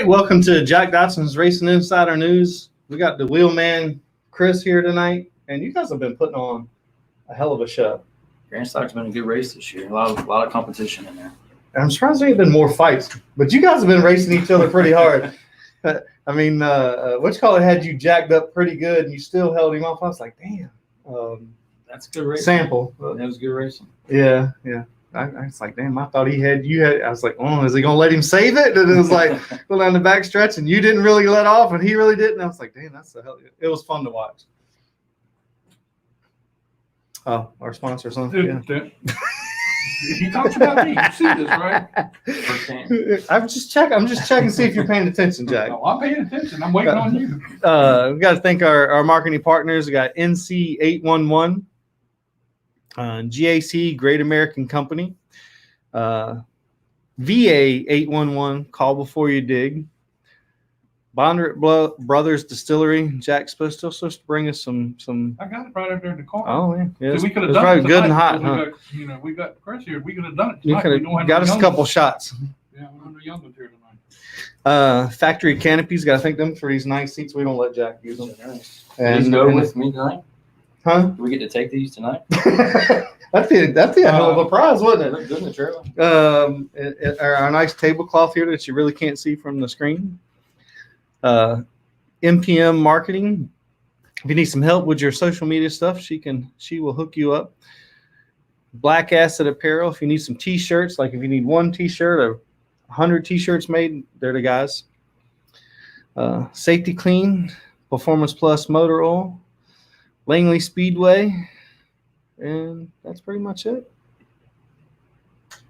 right, welcome to Jack Dodson's Racing Insider News. We got the wheelman Chris here tonight, and you guys have been putting on a hell of a show. Grand Stock's been a good race this year. A lot of competition in there. I'm surprised there ain't been more fights, but you guys have been racing each other pretty hard. I mean, had you jacked up pretty good, and you still held him off. I was like, damn. That's good racing. Sample. That was good racing. Yeah. I was like, damn, I thought you had. I was like, oh, is he going to let him save it? And it was like, go down the back stretch, and you didn't really let off, and he really didn't. I was like, damn, that's the hell. It was fun to watch. Oh, our sponsor or something. Yeah. He talks about me. You see this, right? I'm just checking to see if you're paying attention, Jack. No, I'm paying attention. I'm waiting on you. We got to thank our marketing partners. We got NC811. GAC, Great American Company, VA811, Call Before You Dig, Bondrett Brothers Distillery. Jack's supposed to bring us some. I got it right up there in the car. Oh yeah, so we could have done it. Probably good and hot. Huh? We got Chris here. We could have done it tonight. You could have got us a couple shots. Yeah, we're under young ones here tonight. Factory Canopies. Got to thank them for these nice seats. We don't let Jack use them. And go with me tonight. Huh? Do we get to take these tonight? that'd be a hell of a prize, wouldn't it? Good in the trailer. Our nice tablecloth here that you really can't see from the screen. MPM Marketing. If you need some help with your social media stuff, she will hook you up. Black Acid Apparel. If you need some T-shirts, like if you need one T-shirt or 100 T-shirts made, they're the guys. Safety Clean, Performance Plus Motor Oil. Langley Speedway, and that's pretty much it.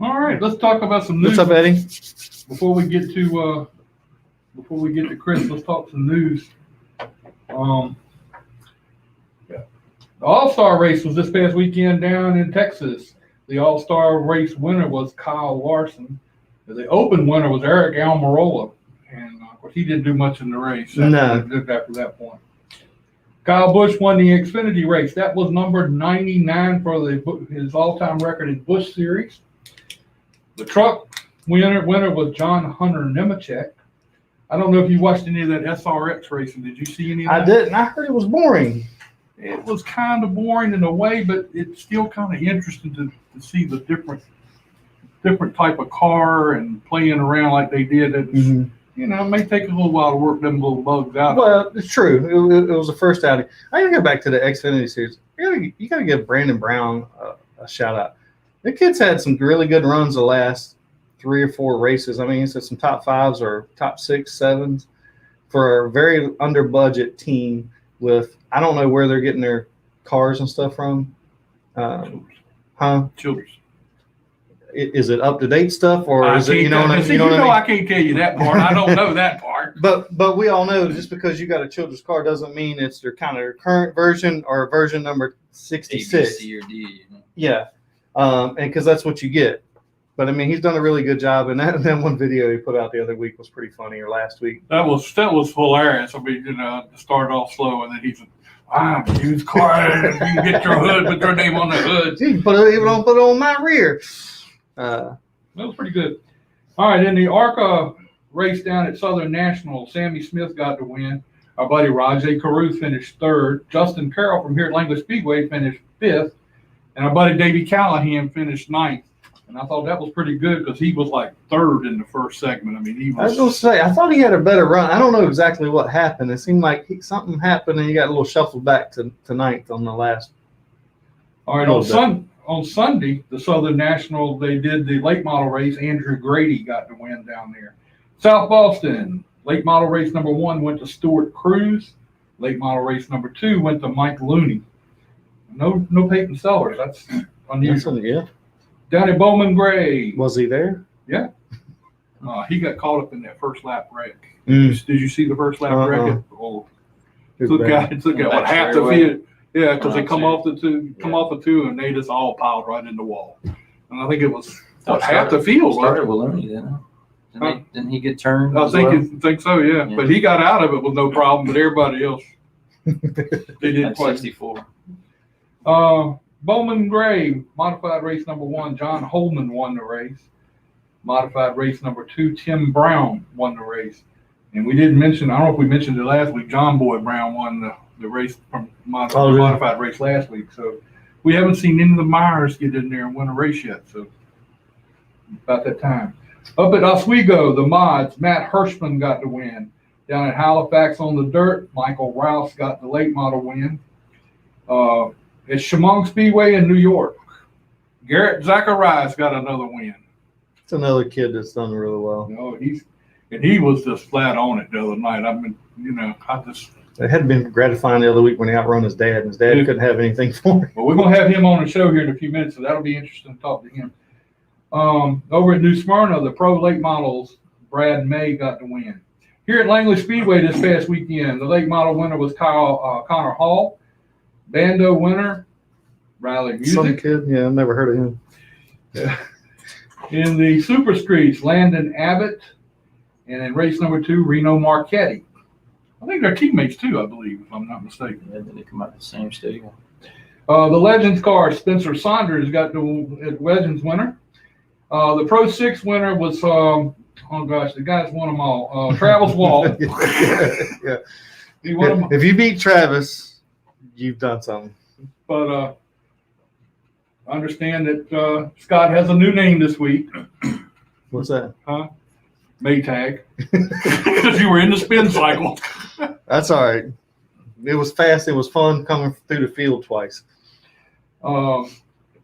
All right, let's talk about some news. What's up, Eddie? Before we get to Chris, let's talk some news. The All-Star race was this past weekend down in Texas. The All-Star race winner was Kyle Larson. The Open winner was Eric Almirola, and of course he didn't do much in the race. After that point. Kyle Busch won the Xfinity race. That was number 99 for his all-time record in Busch Series. The truck winner was John Hunter Nemechek. I don't know if you watched any of that SRX racing. Did you see any of that? I didn't. I heard it was boring. It was kind of boring in a way, but it's still kind of interesting to see the different type of car and playing around like they did. It's, it may take a little while to work them little bugs out. Well, it's true. It was the first outing. I gotta go back to the Xfinity Series. You gotta give Brandon Brown a shout out. The kid's had some really good runs the last 3 or 4 races. I mean, he's had some top 5s or top 6, 7s for a very under budget team. With I don't know where they're getting their cars and stuff from. Childers. Is it up to date stuff or is it I can't tell you that part. I don't know that part. But we all know just because you got a children's car doesn't mean it's their kind of current version or version number 66. A, B, C, or D. Yeah, and because that's what you get. But I mean, he's done a really good job, and that one video he put out the other week was pretty funny, or last week. That was hilarious. I mean, started off slow, and then he's used car. You can get your hood, put your name on the hood. You can put it on my rear. That was pretty good. All right, in the ARCA race down at Southern National, Sammy Smith got the win. Our buddy Rajay Caruth finished 3rd. Justin Carroll from here at Langley Speedway finished 5th. And our buddy Davey Callahan finished 9th. And I thought that was pretty good because he was like 3rd in the first segment. I mean, I was going to say, I thought he had a better run. I don't know exactly what happened. It seemed like something happened and he got a little shuffled back to 9th on the last. All right, on Sunday, the Southern National, they did the late model race. Andrew Grady got the win down there. South Boston, late model race number 1 went to Stuart Cruz. Late model race number 2 went to Mike Looney. No Peyton Sellers. That's unusual. Yeah. Down at Bowman Gray. Was he there? Yeah. He got caught up in that first lap wreck. Did you see the first lap wreck? Oh, took out what half the field. Yeah, because they come off the 2, and they just all piled right in the wall. And I think it was half the field. Started with Looney, didn't he get turned? I think so, yeah. But he got out of it with no problem, but everybody else, they did quite. 64. Bowman Gray, modified race number 1, John Holman won the race. Modified race number 2, Tim Brown won the race. And we didn't mention, I don't know if we mentioned it last week, John Boy Brown won the race from the modified race last week. So we haven't seen any of the Myers get in there and win a race yet. So about that time. Up at Oswego, the mods, Matt Hirschman got the win. Down at Halifax on the dirt, Michael Rouse got the late model win. At Chemung Speedway in New York, Garrett Zacharias got another win. It's another kid that's done really well. He was just flat on it the other night. It had been gratifying the other week when he outrun his dad, and his dad couldn't have anything for him. Well, we're going to have him on the show here in a few minutes, so that'll be interesting to talk to him. Over at New Smyrna, the pro late models, Brad May got the win. Here at Langley Speedway this past weekend, the late model winner was Connor Hall. Bando winner, Riley Music. Some kid, yeah, I've never heard of him. Yeah. In the Super Streets, Landon Abbott. And in race number 2, Reno Marchetti. I think they're teammates too, I believe, if I'm not mistaken. Yeah, they come out of the same stable. The Legends car, Spencer Saunders got the Legends winner. The Pro 6 winner was, the guys won them all. Travis Wall. Yeah. He won them. If you beat Travis, you've done something. But I understand that Scott has a new name this week. What's that? Huh? Maytag. Because you were in the spin cycle. That's all right. It was fast. It was fun coming through the field twice. For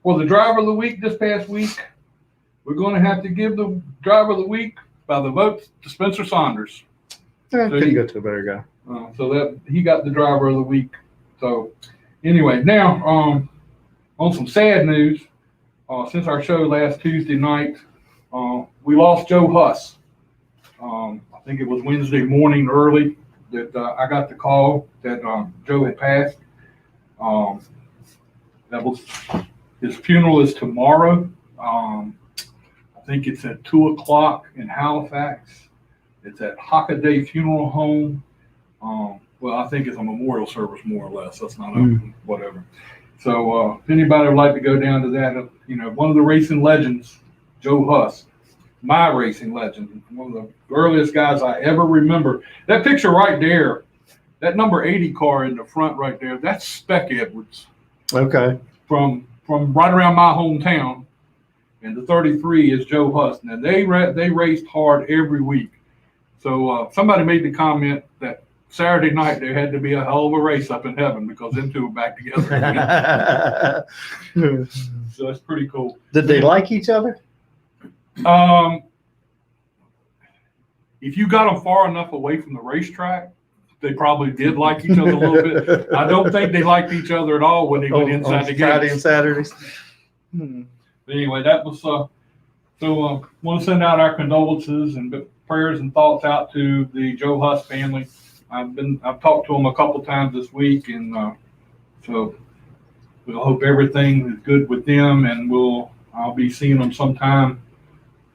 the driver of the week this past week, we're going to have to give the driver of the week by the vote to Spencer Saunders. Couldn't go to a better guy. So that he got the driver of the week. So anyway, now on some sad news, since our show last Tuesday night, we lost Joe Huss. I think it was Wednesday morning early that I got the call that Joe had passed. That was his funeral is tomorrow. I think it's at 2:00 in Halifax. It's at Hockaday Funeral Home. Well, I think it's a memorial service more or less. That's not open, whatever. So if anybody would like to go down to that, one of the racing legends, Joe Huss. My racing legend, one of the earliest guys I ever remember. That picture right there, that number 80 car in the front right there, that's Spec Edwards. Okay. From right around my hometown. And the 33 is Joe Huss. Now, they raced hard every week. So somebody made the comment that Saturday night there had to be a hell of a race up in heaven because them two were back together. So that's pretty cool. Did they like each other? If you got them far enough away from the racetrack, they probably did like each other a little bit. I don't think they liked each other at all when they went inside the gates. Friday and Saturdays. But anyway, that was so. Want to send out our condolences and prayers and thoughts out to the Joe Huss family. I've talked to them a couple times this week, and so we'll hope everything is good with them, and I'll be seeing them sometime.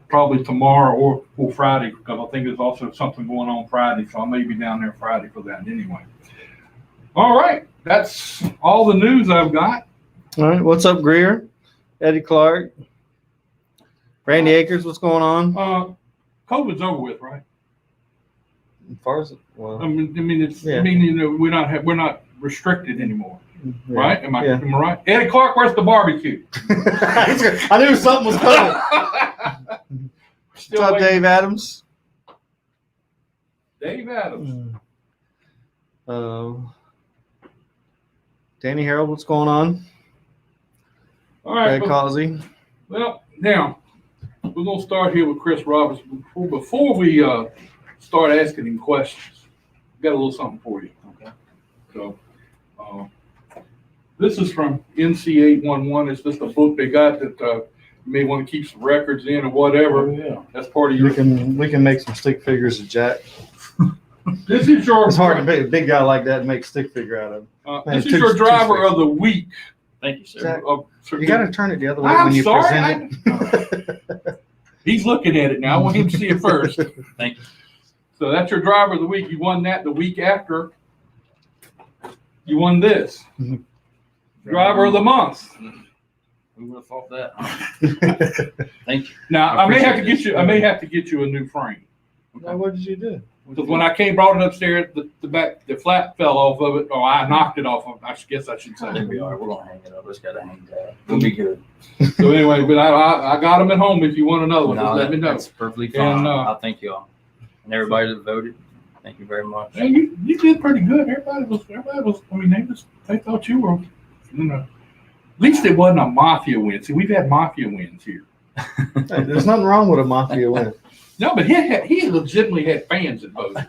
Probably tomorrow or Friday, because I think there's also something going on Friday, so I may be down there Friday for that anyway. All right, that's all the news I've got. All right, what's up, Greer? Eddie Clark, Randy Akers, what's going on? COVID's over with, right? As far as well, I mean, we're not restricted anymore, right? Am I right? Eddie Clark, where's the barbecue? I knew something was coming. What's up, Dave Adams? Dave Adams. Danny Harold, what's going on? All right. Causey. Well, now we're gonna start here with Chris Roberts. Before we start asking him questions, I've got a little something for you. Okay. So this is from NC811. It's just a book they got that you may want to keep some records in or whatever. Oh, yeah. That's part of your. We can make some stick figures of Jack. This is your. It's hard to be a big guy like that and make a stick figure out of him. This is your driver of the week. Thank you, sir. Jack, you got to turn it the other way I'm when you sorry, present it. He's looking at it now. I want him to see it first. Thank you. So that's your driver of the week. You won that the week after. You won this. Driver of the month. Who would have thought that? Thank you. Now I may have to get you a new frame. Now, what did you do? Because when I brought it upstairs, the flap fell off of it, or I knocked it off of it. I guess I should say. It'll be all right. We're gonna hang it up. It's gotta hang down. We'll be good. So anyway, but I got them at home. If you want another one, just let me know. That's perfectly fine. And, I'll thank you all and everybody that voted. Thank you very much. And you did pretty good. Everybody was. I mean, they thought you were. At least it wasn't a mafia win. See, we've had mafia wins here. Hey, there's nothing wrong with a mafia win. No, but he legitimately had fans that voted.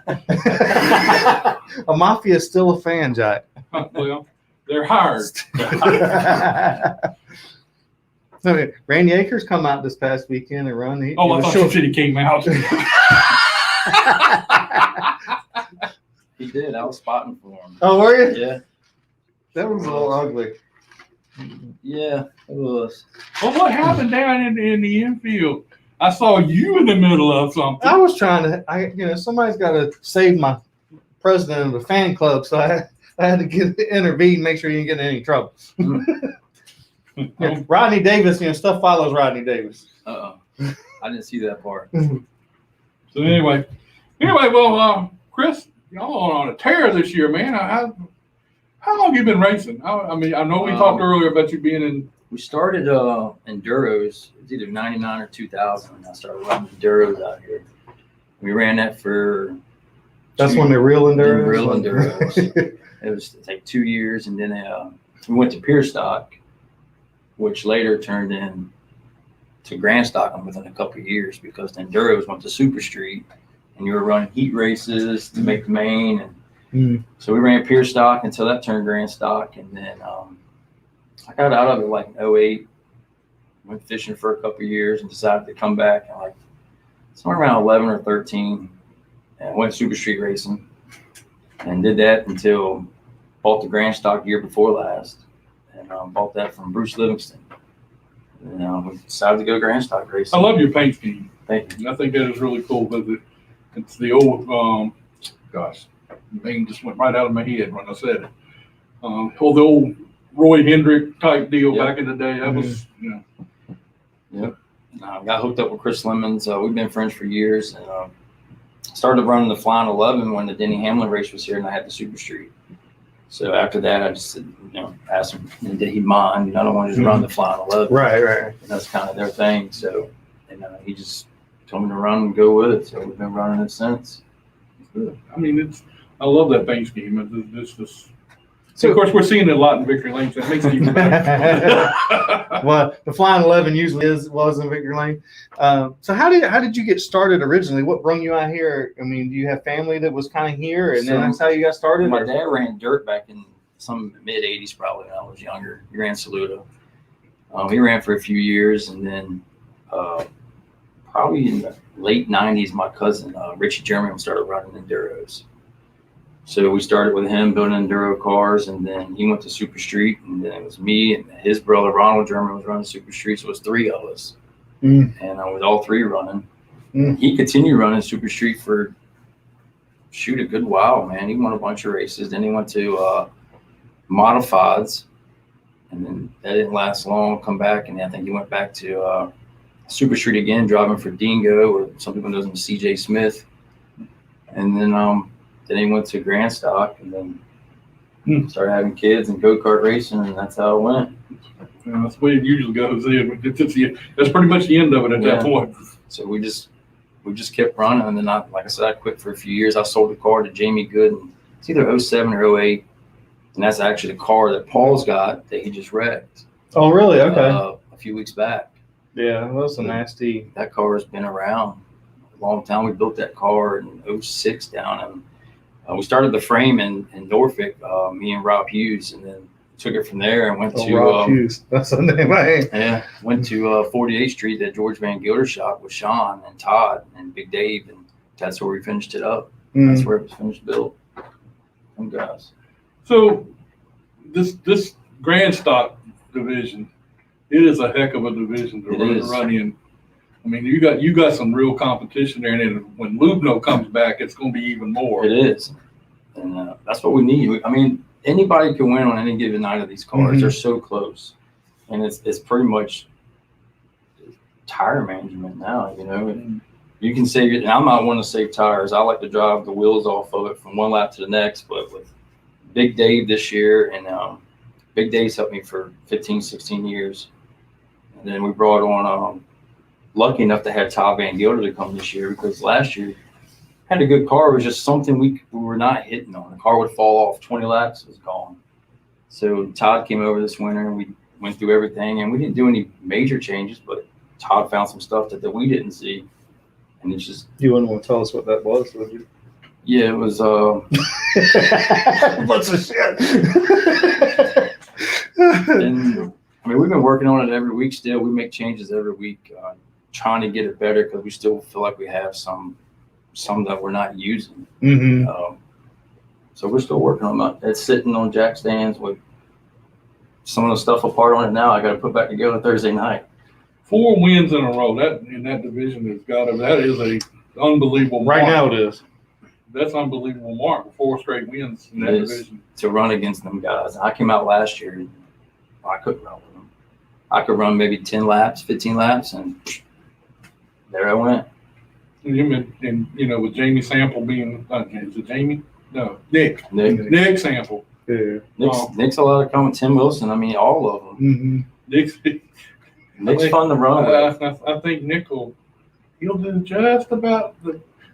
A mafia is still a fan, Jack. Well, they're hired. So, Randy Akers come out this past weekend and run. I thought you said he came out. He did. I was spotting for him. Oh, were you? Yeah. That was a little ugly. Yeah, it was. Well, what happened down in the infield? I saw you in the middle of something. I was trying to, somebody's got to save my president of the fan club, so I had to intervene, make sure you didn't get in any trouble. Rodney Davis, stuff follows Rodney Davis. I didn't see that part. So anyway, well, Chris, y'all on a tear this year, man. How long have you been racing? I mean, I know we talked earlier about you being in. We started enduros. It was either 99 or 2000. And I started running enduros out here. We ran that for. That's when they're real enduros. Real enduros. It was like 2 years, and then we went to Pier Stock, which later turned in to Grand Stock within a couple of years because the enduros went to Super Street, and you were running heat races to make the main, and so we ran Pier Stock until that turned Grand Stock, and then I got out of it like in 08, went fishing for a couple of years, and decided to come back and like somewhere around 11 or 13, and went Super Street racing, and did that until bought the Grand Stock year before last, and bought that from Bruce Livingston. And we decided to go Grand Stock racing. I love your paint scheme. Thank you. I think that is really cool because it's the old, the name just went right out of my head when I said it. The old Roy Hendrick type deal back in the day. That was, Yep. Got hooked up with Chris Lemons. We've been friends for years, and started running the Flying 11 when the Denny Hamlin race was here, and I had the Super Street. So after that, I just said, asked him, did he mind? I don't want to just run the Flying 11. Right. And that's kind of their thing. So, and he just told me to run and go with it. So we've been running it since. Good. I mean, I love that paint scheme. It's just. So, of course, we're seeing it a lot in Victory Lane, so it makes it even better. Well, the Flying 11 usually was in Victory Lane. So how did you get started originally? What brought you out here? I mean, do you have family that was kind of here, and then that's how you got started? My dad ran dirt back in some mid-'80s probably when I was younger. He ran Saluda. He ran for a few years, and then probably in the late 90s, my cousin, Richie German, started running enduros. So we started with him building enduro cars, and then he went to Super Street, and then it was me and his brother Ronald German was running Super Street, so it was three of us, and with all three running. He continued running Super Street for a good while, man. He won a bunch of races. Then he went to Modifieds, and then that didn't last long. Come back, and I think he went back to Super Street again, driving for Dingo, or some people know him as CJ Smith, and then he went to Grand Stock, and then started having kids and go-kart racing, and that's how it went. Yeah, that's the way it usually goes. That's pretty much the end of it at that point. So we just kept running, and then like I said, I quit for a few years. I sold the car to Jamie Gooden. It's either 07 or 08, and that's actually the car that Paul's got that he just wrecked. Oh, really? Okay. A few weeks back. Yeah, that was a nasty. That car has been around a long time. We built that car in 06 down, and we started the frame in Norfolk, me and Rob Hughes, and then took it from there and went to Rob Hughes. That's the name I ain't. Yeah, went to 48th Street at George Van Gilder shop with Sean and Todd and Big Dave, and that's where we finished it up. That's where it was finished built. And guys. So this Grand Stock division, it is a heck of a division to run in. I mean, you got some real competition there, and then when Lubno comes back, it's going to be even more. It is, and that's what we need. I mean, anybody can win on any given night of these cars. They're so close, and it's pretty much tire management now. you can save it. And I'm not one to save tires. I like to drive the wheels off of it from one lap to the next. But with Big Dave this year, and Big Dave's helped me for 15, 16 years. And then we brought on, lucky enough to have Todd Van Gilder to come this year, because last year had a good car. It was just something we were not hitting on. The car would fall off 20 laps, it was gone. So Todd came over this winter and we went through everything, and we didn't do any major changes, but Todd found some stuff that we didn't see. And it's just. You wouldn't want to tell us what that was, would you? Yeah, it was. What's the shit? And, I mean, we've been working on it every week still. We make changes every week, trying to get it better, because we still feel like we have some that we're not using. Mm-hmm. So we're still working on that. It's sitting on jack stands with some of the stuff apart on it now. I got to put back together Thursday night. 4 wins in a row. That in that division has got to. That is a unbelievable. Right mark. now it is. That's unbelievable mark. 4 straight wins in that division. To run against them guys. I came out last year. I couldn't run with them. I could run maybe 10 laps, 15 laps, and there I went. And with Jamie Sample being, is it Jamie? No, Nick Sample. Yeah. Nick's a lot of coming. Tim Wilson. I mean, all of them. Mm-hmm. Nick's fun to run with. I think Nick he'll do just about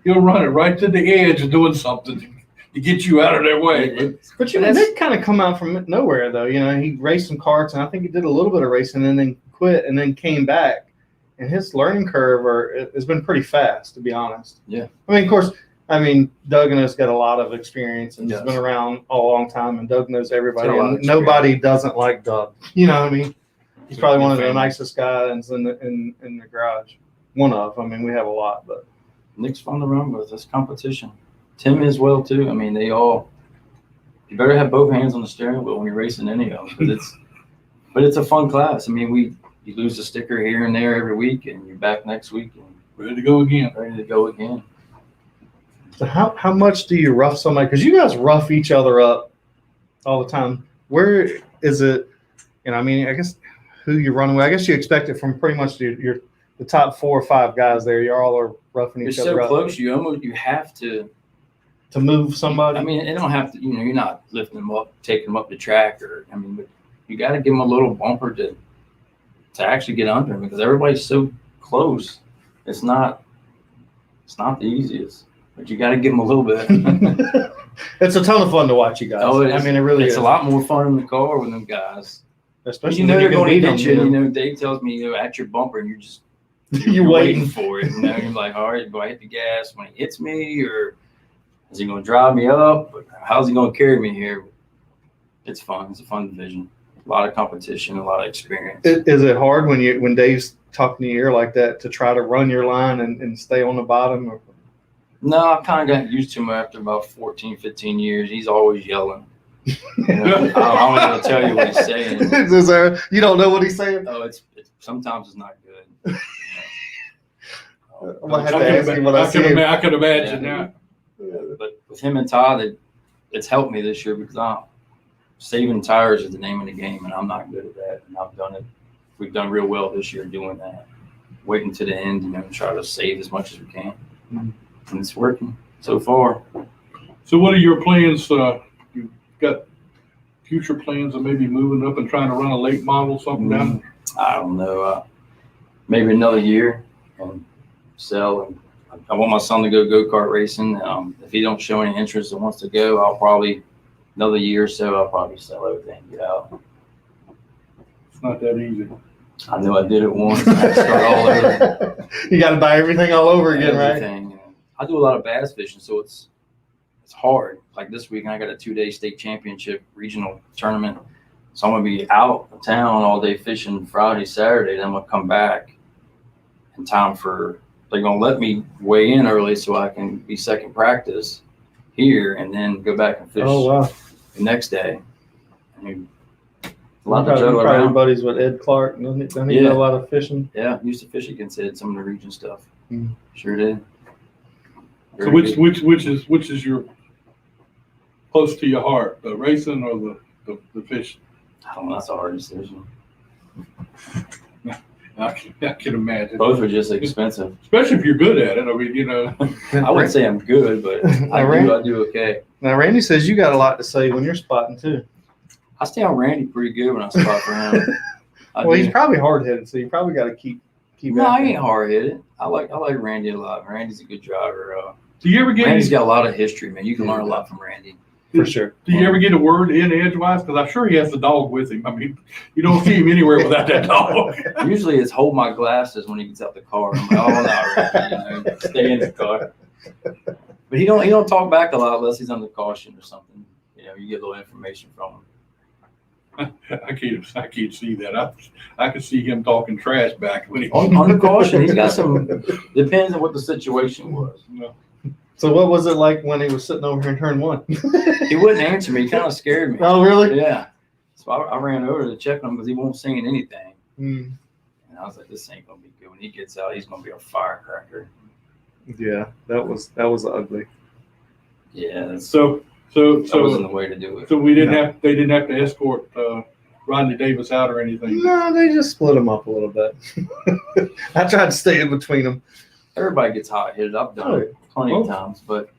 he'll run it right to the edge of doing something to get you out of their way. But Nick kind of come out from nowhere, though. He raced some karts, and I think he did a little bit of racing and then quit and then came back. And his learning curve has been pretty fast, to be honest. Yeah. I mean, of course, Doug and us got a lot of experience, and he's been around a long time, and Doug knows everybody. And nobody doesn't like Doug. You know what I mean? He's probably one of the nicest guys in the garage. One of. We have a lot, but Nick's fun to run with. It's competition. Tim is well too. They all. You better have both hands on the steering wheel when you're racing any of them. But it's a fun class. You lose a sticker here and there every week, and you're back next week and ready to go again. So how much do you rough somebody? Because you guys rough each other up all the time. Where is it? I guess who you're running with. I guess you expect it from pretty much the top 4 or 5 guys there. You all are roughing each other up. It's so close. You have to move somebody. It don't have to. You're not lifting them up, taking them up the track, but you got to give them a little bumper to actually get under them, because everybody's so close. It's not the easiest, but you got to give them a little bit. It's a ton of fun to watch you guys. Oh, it really is. It's a lot more fun in the car with them guys. Especially they're going to get you. Dave tells me, at your bumper, and you're just you're waiting for it. You're like, all right, do I hit the gas when he hits me, or is he going to drive me up? Or how's he going to carry me here? It's fun. It's a fun division. A lot of competition, a lot of experience. Is it hard when Dave's talking to your ear like that to try to run your line and stay on the bottom? Or? No, I kind of got used to him after about 14, 15 years. He's always yelling. I don't know to tell you what he's saying. You don't know what he's saying? Oh, it's sometimes it's not good. I have to ask him what I see. I can imagine that. But with him and Todd, it's helped me this year, because saving tires is the name of the game, and I'm not good at that. And I've done it. We've done real well this year doing that. Waiting to the end, and try to save as much as we can. Mm-hmm. And it's working so far. So what are your plans? You've got future plans of maybe moving up and trying to run a late model, something down? I don't know. Maybe another year and sell. And I want my son to go go-kart racing. If he don't show any interest and wants to go, I'll probably another year or so. I'll probably sell everything and get out. It's not that easy. I know I did it once. I had to start all over. You got to buy everything all over again, everything. Right? I do a lot of bass fishing, so it's hard. Like this week, I got a 2-day state championship regional tournament, so I'm gonna be out of town all day fishing Friday, Saturday. Then I'm gonna come back in time for. They're gonna let me weigh in early so I can be second practice here, and then go back and fish the next day. A lot of juggle around. Probably buddies with Ed Clark. Doesn't he know a lot of fishing? Yeah, used to fish against Ed, some of the region stuff. Sure did. So which is your close to your heart, the racing or the fishing? I don't know. That's a hard decision. I can imagine. Both are just expensive. Especially if you're good at it. I mean, you know. I wouldn't say I'm good, but I do okay. Now, Randy says you got a lot to say when you're spotting too. I stay on Randy pretty good when I spot for him. Well, he's probably hard headed, so you probably got to keep. No, I ain't hard headed. I like Randy a lot. Randy's a good driver. Do you ever get? Randy's got a lot of history, man. You can learn a lot from Randy. For sure. Do you ever get a word in edgewise? Because I'm sure he has the dog with him. I mean, you don't see him anywhere without that dog. Usually it's hold my glasses when he gets out the car. I'm like, oh, no, Randy, stay in the car. But he don't talk back a lot unless he's under caution or something. You get a little information from him. I can't see that. I could see him talking trash back when he under caution. He's got some. Depends on what the situation was. No. So what was it like when he was sitting over here in turn one? He wouldn't answer me. He kind of scared me. Oh, really? Yeah. So I ran over to check him because he won't saying anything. Mm. And I was like, this ain't gonna be good. When he gets out, he's gonna be a firecracker. Yeah, that was ugly. Yeah. So that wasn't the way to do it. So they didn't have to escort Rodney Davis out or anything. No, they just split him up a little bit. I tried to stay in between them. Everybody gets hot-headed. I've done it plenty of times, but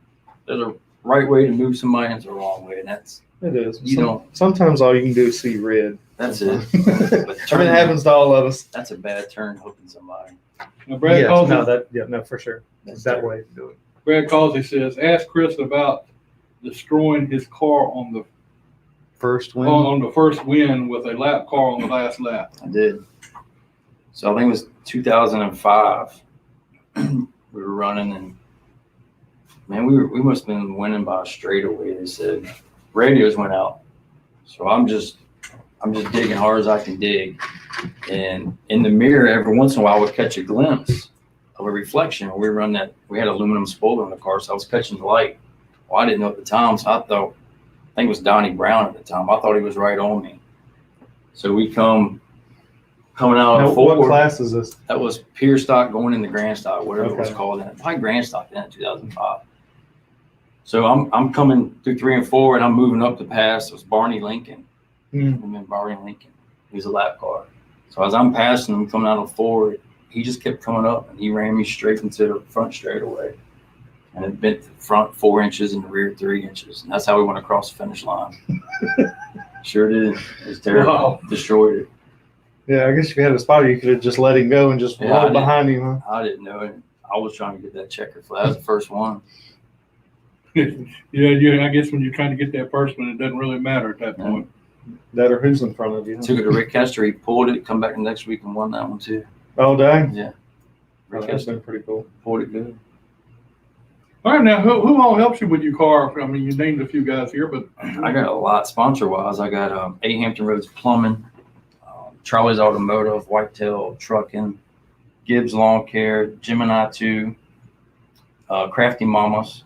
there's a right way to move somebody and there's a wrong way, and It is. don't. Sometimes all you can do is see red. That's it. But I mean, it happens to all of us. That's a bad turn hooking somebody. Now, Brad calls for sure. That's That terrible. way to do it. Brad Causey says, ask Chris about destroying his car on the First win. on the first win with a lap car on the last lap. I did. So I think it was 2005. We were running, and man, we must have been winning by a straightaway. They said radios went out, so I'm just digging hard as I can dig, and in the mirror, every once in a while, I would catch a glimpse of a reflection. We had aluminum spoiler in the car, so I was catching the light. Well, I didn't know at the time, so I think it was Donnie Brown at the time. I thought he was right on me. So we coming out of forward. What class is this? That was Pier Stock going into Grand Stock, whatever it was Okay. called. Probably Grand Stock then in 2005. So I'm coming through 3 and 4, and I'm moving up the pass. It was Barney Lincoln. Barney Lincoln. He was a lap car. So as I'm passing him, coming out of forward, he just kept coming up, and he ran me straight into the front straightaway. And it bent the front 4 inches and the rear 3 inches. And that's how we went across the finish line. Sure did. It was terrible. Wow. Destroyed it. Yeah, I guess if you had a spotter, you could have just let him go and just roll behind him. Huh? I didn't know it. I was trying to get that checker flag. That was the first one. Yeah. I guess when you're trying to get that first one, it doesn't really matter at that point. That or who's in front of you. Huh? Took it to Rick Kester. He pulled it, come back the next week and won that one too. Oh, dang. Yeah. Oh, Rick that's Kester been pretty cool. pulled it good. All right, now who all helps you with your car? I mean, you named a few guys here, but I got a lot sponsor-wise. I got A Hampton Roads Plumbing, Charlie's Automotive, Whitetail Trucking, Gibbs Lawn Care, Gemini 2, Crafty Mamas.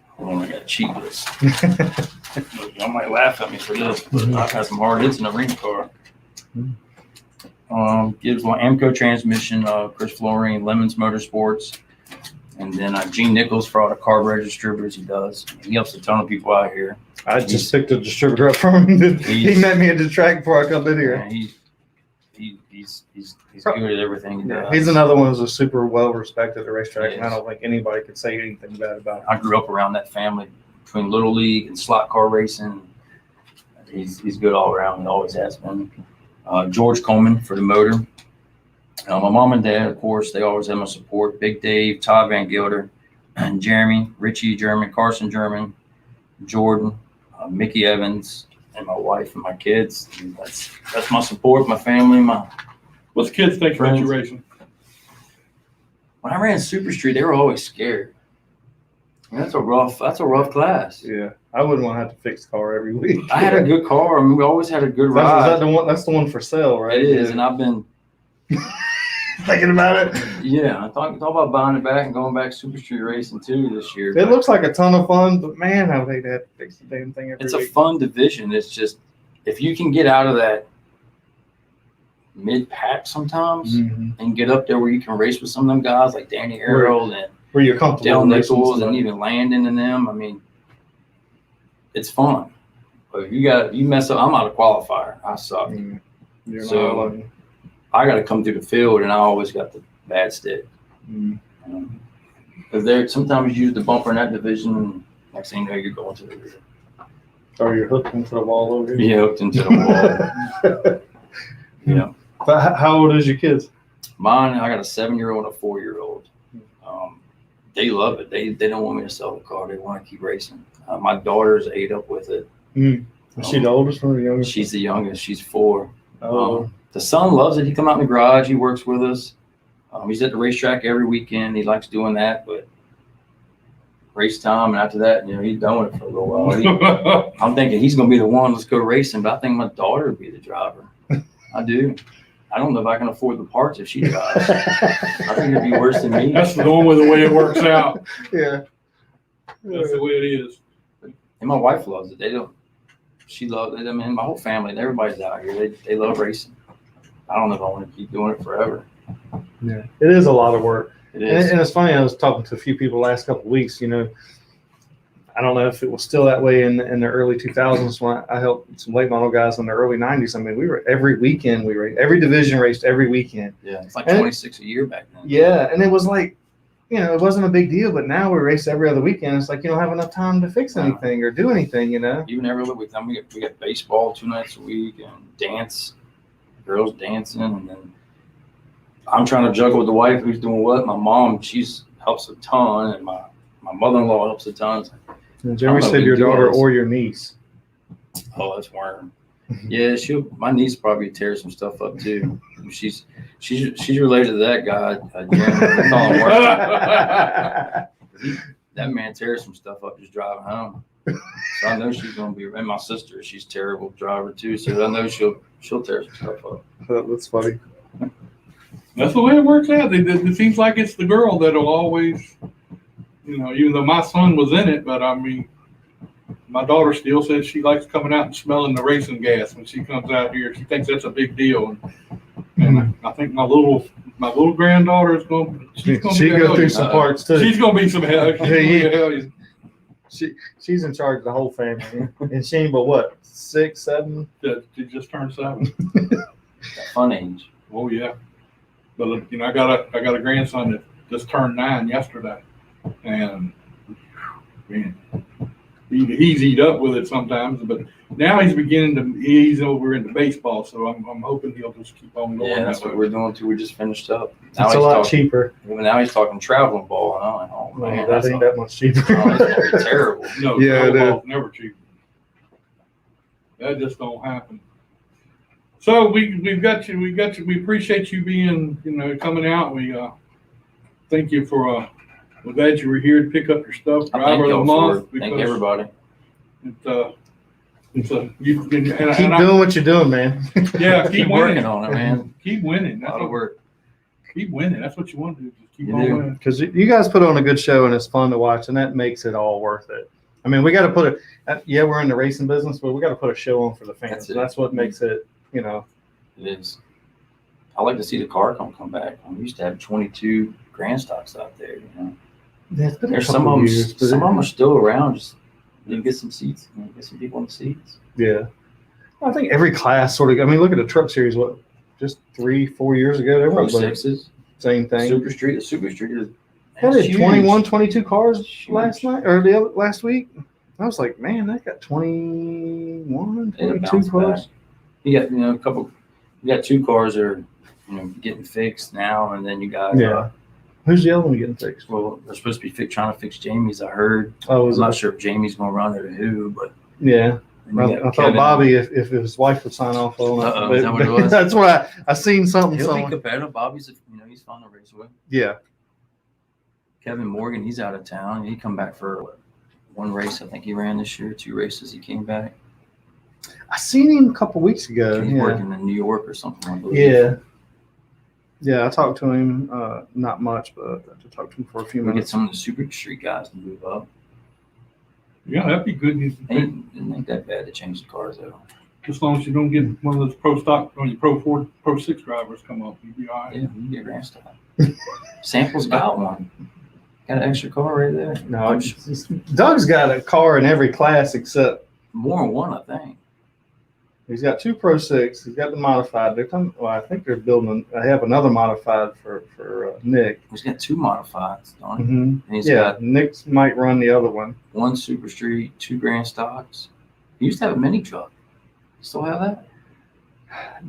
Hold on, I got a cheat list. Y'all might laugh at me for this, but I've had some hard hits in the arena car. Gibbs Amco Transmission, Chris Florine, Lemons Motorsports, and then Gene Nichols for all the carburetor distributors he does. He helps a ton of people out here. I just picked a distributor up from him. He met me at the track before I come in here. Yeah, he's good at everything he does. He's another one who's a super well respected at the racetrack, and I Yes. don't think anybody could say anything bad about him. I grew up around that family between Little League and slot car racing. He's good all around. He always has been. George Coleman for the motor. My mom and dad, of course, they always have my support. Big Dave, Todd Van Gilder, and Jeremy, Richie German, Carson German, Jordan, Mickey Evans, and my wife and my kids. And that's my support, my family, my what's kids think about Friends. your racing? When I ran Super Street, they were always scared. And that's a rough class. Yeah, I wouldn't want to have to fix the car every week. I had a good car. I mean, we always had a good Is ride. that the one? That's the one for sale, right? It is, and I've been Thinking about it. I thought about buying it back and going back Super Street racing too this year. It looks like a ton of fun, but man, I would hate to have to fix the damn thing every It's a week. fun division. It's just if you can get out of that mid pack sometimes Mhm. and get up there where you can race with some of them guys like Danny Harold and Where you're comfortable. Dale racing Nichols stuff. and even Landon and them. I mean, it's fun. But if you mess up, I'm not a qualifier. I suck. You're So, not alone. I got to come through the field, and I always got the bad stick. Because there, sometimes you use the bumper in that division, and next thing you know, you're going to the rear. Or you're hooked into the wall over here. Yeah, hooked into the wall. Yeah. But how old is your kids? Mine, I got a 7-year-old and a 4-year-old. They love it. They don't want me to sell the car. They want to keep racing. My daughter's ate up with it. Is she the oldest or the youngest? She's the youngest. She's 4. Oh. The son loves it. He come out in the garage. He works with us. He's at the racetrack every weekend. He likes doing that, but race time, and after that, he's done with it for a little while. I'm thinking he's going to be the one. Let's go racing, but I think my daughter would be the driver. I do. I don't know if I can afford the parts if she drives. I think it'd be worse than me. That's the only way it works out. Yeah. That's the way it is. And my wife loves it. They don't. She loves it. I mean, my whole family, everybody's out here. They love racing. I don't know if I want to keep doing it forever. Yeah. It is a lot of work. It is. And it's funny, I was talking to a few people the last couple of weeks, I don't know if it was still that way in the early 2000s when I helped some late model guys in the early 90s. I mean, we were every weekend, we raced, every division raced every weekend. Yeah, it's like 26 a year back then. Yeah, and it was like, it wasn't a big deal, but now we race every other weekend. It's like you don't have enough time to fix anything or do anything, Even every other weekend, we got baseball 2 nights a week and dance, girls dancing, and then I'm trying to juggle with the wife who's doing what. My mom, she's helps a ton, and my mother-in-law helps a ton. Jeremy said your daughter or your niece. Oh, that's Worm. Yeah, my niece probably tear some stuff up too. She's related to that guy. Jeremy, we call him Worm. That man tears some stuff up just driving home. So I know she's gonna be. And my sister, she's a terrible driver too. So I know she'll tear some stuff up. That's funny. That's the way it works out. It seems like it's the girl that'll always, even though my son was in it, but I mean, my daughter still says she likes coming out and smelling the racing gas when she comes out here. She thinks that's a big deal. And I think my little granddaughter is going to go through some parts too. She's going to be some hell. She's in charge of the whole family. And she ain't but what, 6, 7? She just turned 7. Fun age. Oh yeah. But I got a grandson that just turned 9 yesterday, and man, he's eat up with it sometimes. But now he's beginning to ease over into baseball, so I'm hoping he'll just keep on going. Yeah, that's what we're doing too. We just finished up. Now it's a lot cheaper. Now he's talking traveling ball, and I'm like, oh man, that ain't that much cheaper. Oh, it's gonna be terrible. No, ball's never cheaper. That just don't happen. So we've got you. We appreciate you being, coming out. We thank you for. We're glad you were here to pick up your stuff. Driver of the month. Thank everybody. Keep doing what you're doing, man. Yeah, keep working on it, man. Keep winning. That's a lot of work. Keep winning. That's what you want to do. Just keep on winning. Because you guys put on a good show and it's fun to watch, and that makes it all worth it. I mean, we got to put we're in the racing business, but we got to put a show on for the fans. That's what makes it. It is. I like to see the car come back. We used to have 22 grand stocks out there. There's some of them. Some of them are still around. Just get some seats. Get some people in the seats. Yeah, I think every class sort of. I mean, look at the Truck Series. What, just 3-4 years ago? They were sixes. Same thing. The Super Street is. Had 21, 22 cars last night or last week. I was like, man, they got 21, 22 cars. You got a couple. You got 2 cars that are getting fixed now, and then you got who's the other one getting fixed? Well, they're supposed to be trying to fix Jamie's. I heard. Oh, I'm not sure if Jamie's going to run it or who, but yeah. I thought Bobby, if his wife would sign off on it. Is that what it was? That's why I seen something. He'll be competitive. Bobby's, he's fun to race with. Yeah. Kevin Morgan, he's out of town. He come back for 1 race. I think he ran this year. 2 races. He came back. I seen him a couple weeks ago. He's working in New York or something, I believe. Yeah. Yeah, I talked to him, not much, but I talked to him for a few minutes. We get some of the Super Street guys to move up. Yeah, that'd be good. It ain't that bad to change the cars, though. As long as you don't get one of those pro stock or your pro 4, pro 6 drivers come up, you'll be all right. Yeah, you get grand stuff. Sample's got one. Got an extra car right there. No, Doug's got a car in every class except more than one, I think. He's got 2 Pro 6. He's got the modified. I think they're building. I have another modified for Nick. He's got 2 modifieds, don't he? Mm-hmm. And he's got Nick might run the other one. 1 Super Street, 2 Grand Stocks. He used to have a mini truck. You still have that?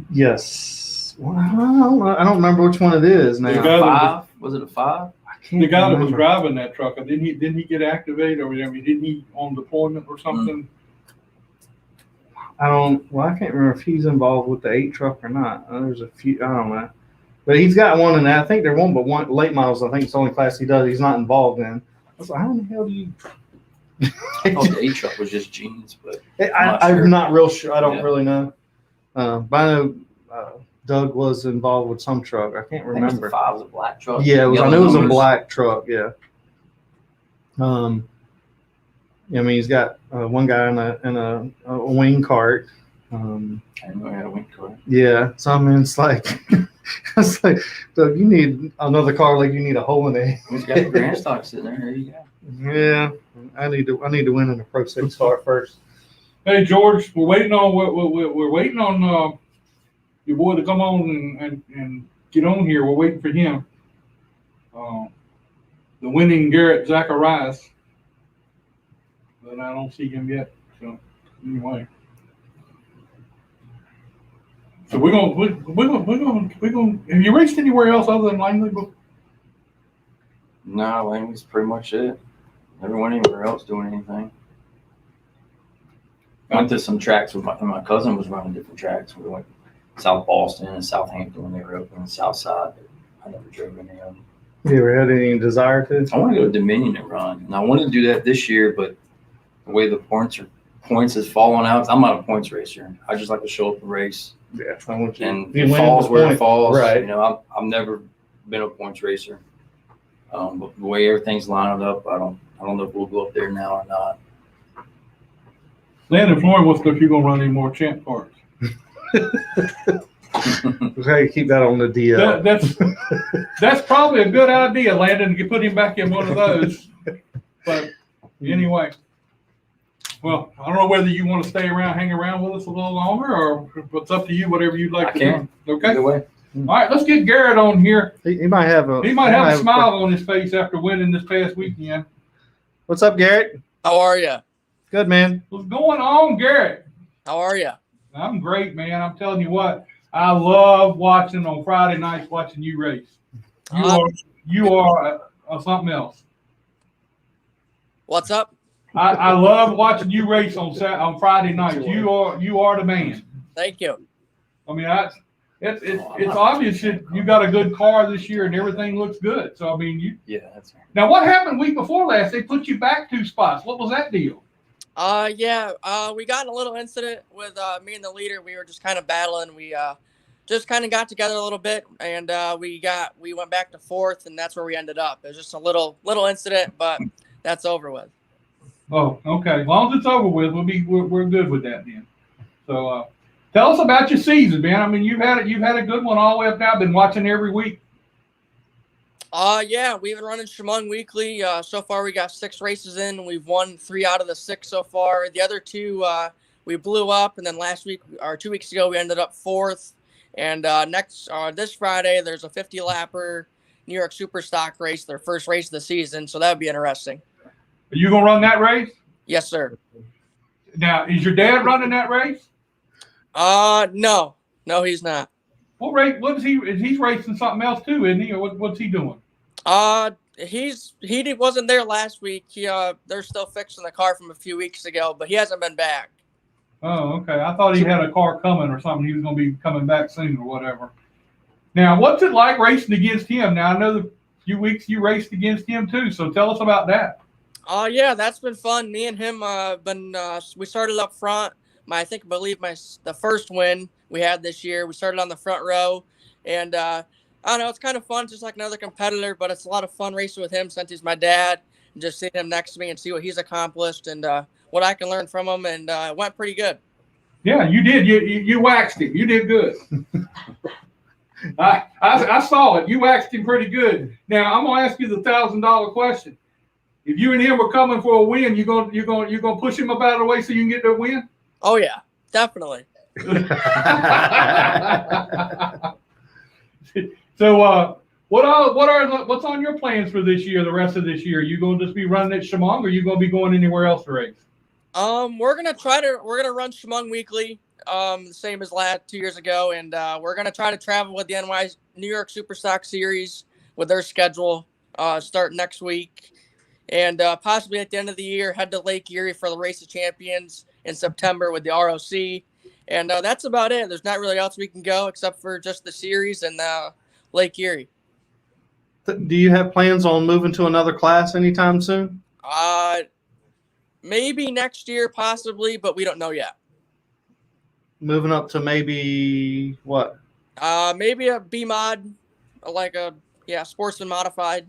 Yes. Well, I don't remember which one it is now. The guy that 5? Was it a 5? The guy that was driving that truck, didn't he get activated, or didn't he on deployment or something? I can't remember if he's involved with the 8 truck or not. There's a few, I don't know. But he's got one, and I think there won't, but one late models, I think it's the only class he does, he's not involved in. I was like, how the hell do you? The 8 truck was just jeans, but I'm not real sure. I don't really know. But I know Doug was involved with some truck. I can't remember. The 5 was a black truck. Yeah, I knew it was a black truck. Yeah. I mean, he's got one guy in a wing cart. I didn't know he had a wing cart. Yeah, so I mean, it's like, Doug, you need another car like you need a hole in it. He's got the Grand Stock sitting there. There you go. Yeah, I need to win in a Pro 6 car first. Hey George, we're waiting on your boy to come on and get on here. We're waiting for him. The winning Garrett Zacharias. But I don't see him yet. So anyway. So we're gonna have you raced anywhere else other than Langley before? No, Langley's pretty much it. Never went anywhere else doing anything. Went to some tracks with my cousin was running different tracks. We went South Boston and Southampton when they were open, South Side. I never drove any of them. You ever had any desire to? I want to go to Dominion and run. And I wanted to do that this year, but the way the points has fallen out, I'm not a points racer. I just like to show up and race. Yeah, I want you. And it falls where it falls. Right. You know, I've never been a points racer. But the way everything's lined up, I don't know if we'll go up there now or not. Landon Floyd wants to know if you're gonna run any more champ cars. Okay, keep that on the DL. That's probably a good idea, Landon. You put him back in one of those. But anyway, well, I don't know whether you want to stay around, hang around with us a little longer, or it's up to you. Whatever you'd like to do. Okay. Either way. All right, let's get Garrett on here. He might have a smile on his face after winning this past weekend. What's up, Garrett? How are you? Good, man. What's going on, Garrett? How are you? I'm great, man. I'm telling you what, I love watching on Friday nights, watching you race. You are something else. What's up? I love watching you race on Friday nights. You are the man. Thank you. I mean, it's obvious that you got a good car this year and everything looks good. So I mean, that's right. Now what happened week before last? They put you back 2 spots. What was that deal? We got in a little incident with me and the leader. We were just kind of battling. We just kind of got together a little bit, and we went back to 4th, and that's where we ended up. It was just a little incident, but that's over with. Oh, okay. As long as it's over with, we're good with that then. So tell us about your season, man. I mean, you've had a good one all the way up now. I've been watching every week. We've been running Chemung weekly. So far we got 6 races in. We've won 3 out of the 6 so far. The other 2 we blew up, and then 2 weeks ago we ended up 4th. And this Friday there's a 50-lapper New York Super Stock race, their first race of the season. So that would be interesting. Are you gonna run that race? Yes, sir. Now, is your dad running that race? No, he's not. What race? What is he? He's racing something else too, isn't he? Or what's he doing? He wasn't there last week. They're still fixing the car from a few weeks ago, but he hasn't been back. Oh, okay. I thought he had a car coming or something. He was going to be coming back soon or whatever. Now, what's it like racing against him? Now, I know the few weeks you raced against him too, so tell us about that. That's been fun. Me and him we started up front. The first win we had this year, we started on the front row, and I don't know, it's kind of fun, just like another competitor, but it's a lot of fun racing with him since he's my dad, and just seeing him next to me and see what he's accomplished and what I can learn from him, and it went pretty good. Yeah, you did. You waxed him. You did good. I saw it. You waxed him pretty good. Now I'm gonna ask you the $1,000 question. If you and him were coming for a win, you gonna push him up out of the way so you can get the win? Oh yeah, definitely. So, what's on your plans for this year? The rest of this year, you going to just be running at Chemung, or you going to be going anywhere else to race? We're gonna run Chemung weekly, the same as 2 years ago, and we're gonna try to travel with the New York Superstock Series with their schedule starting next week, and possibly at the end of the year head to Lake Erie for the Race of Champions in September with the ROC, and that's about it. There's not really else we can go except for just the series and Lake Erie. Do you have plans on moving to another class anytime soon? Maybe next year, possibly, but we don't know yet. Moving up to maybe what? Maybe a B mod, like a Sportsman modified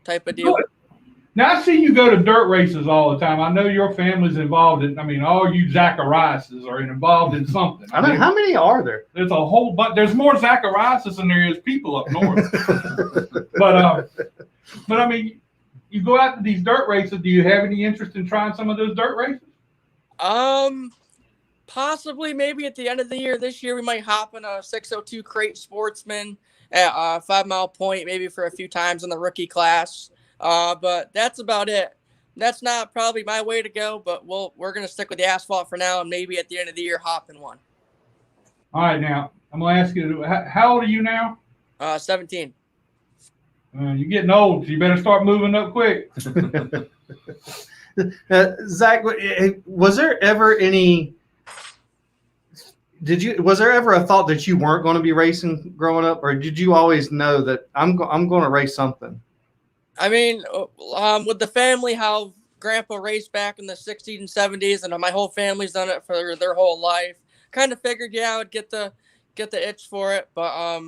type of deal. Now I see you go to dirt races all the time. I know your family's involved in. I mean, all you Zachariases are involved in something. I mean, how many are there? There's a whole bunch. There's more Zachariases than there is people up north. But I mean, you go out to these dirt races. Do you have any interest in trying some of those dirt races? Possibly, maybe at the end of the year. This year, we might hop in a 602 crate Sportsman at 5 Mile Point, maybe for a few times in the rookie class. But that's about it. That's not probably my way to go, but we're going to stick with the asphalt for now, and maybe at the end of the year hop in one. All right, now I'm going to ask you, how old are you now? 17. You're getting old, so you better start moving up quick. Zach, was there ever a thought that you weren't going to be racing growing up, or did you always know that I'm going to race something? I mean, with the family, how Grandpa raced back in the 60s and 70s, and my whole family's done it for their whole life. Kind of figured, I would get the itch for it, but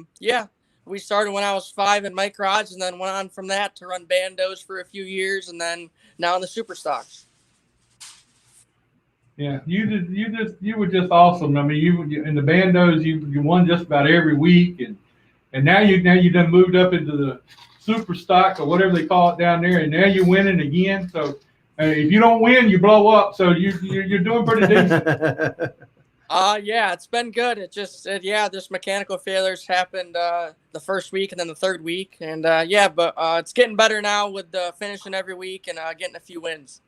we started when I was 5 in my garage, and then went on from that to run bandos for a few years, and then now in the super stocks. Yeah, you were just awesome. I mean, you in the bandos, you won just about every week, and now you done moved up into the super stock or whatever they call it down there, and now you're winning again. So if you don't win, you blow up. So you're doing pretty decent. It's been good. It just this mechanical failures happened the first week and then the third week, and but it's getting better now with the finishing every week and getting a few wins.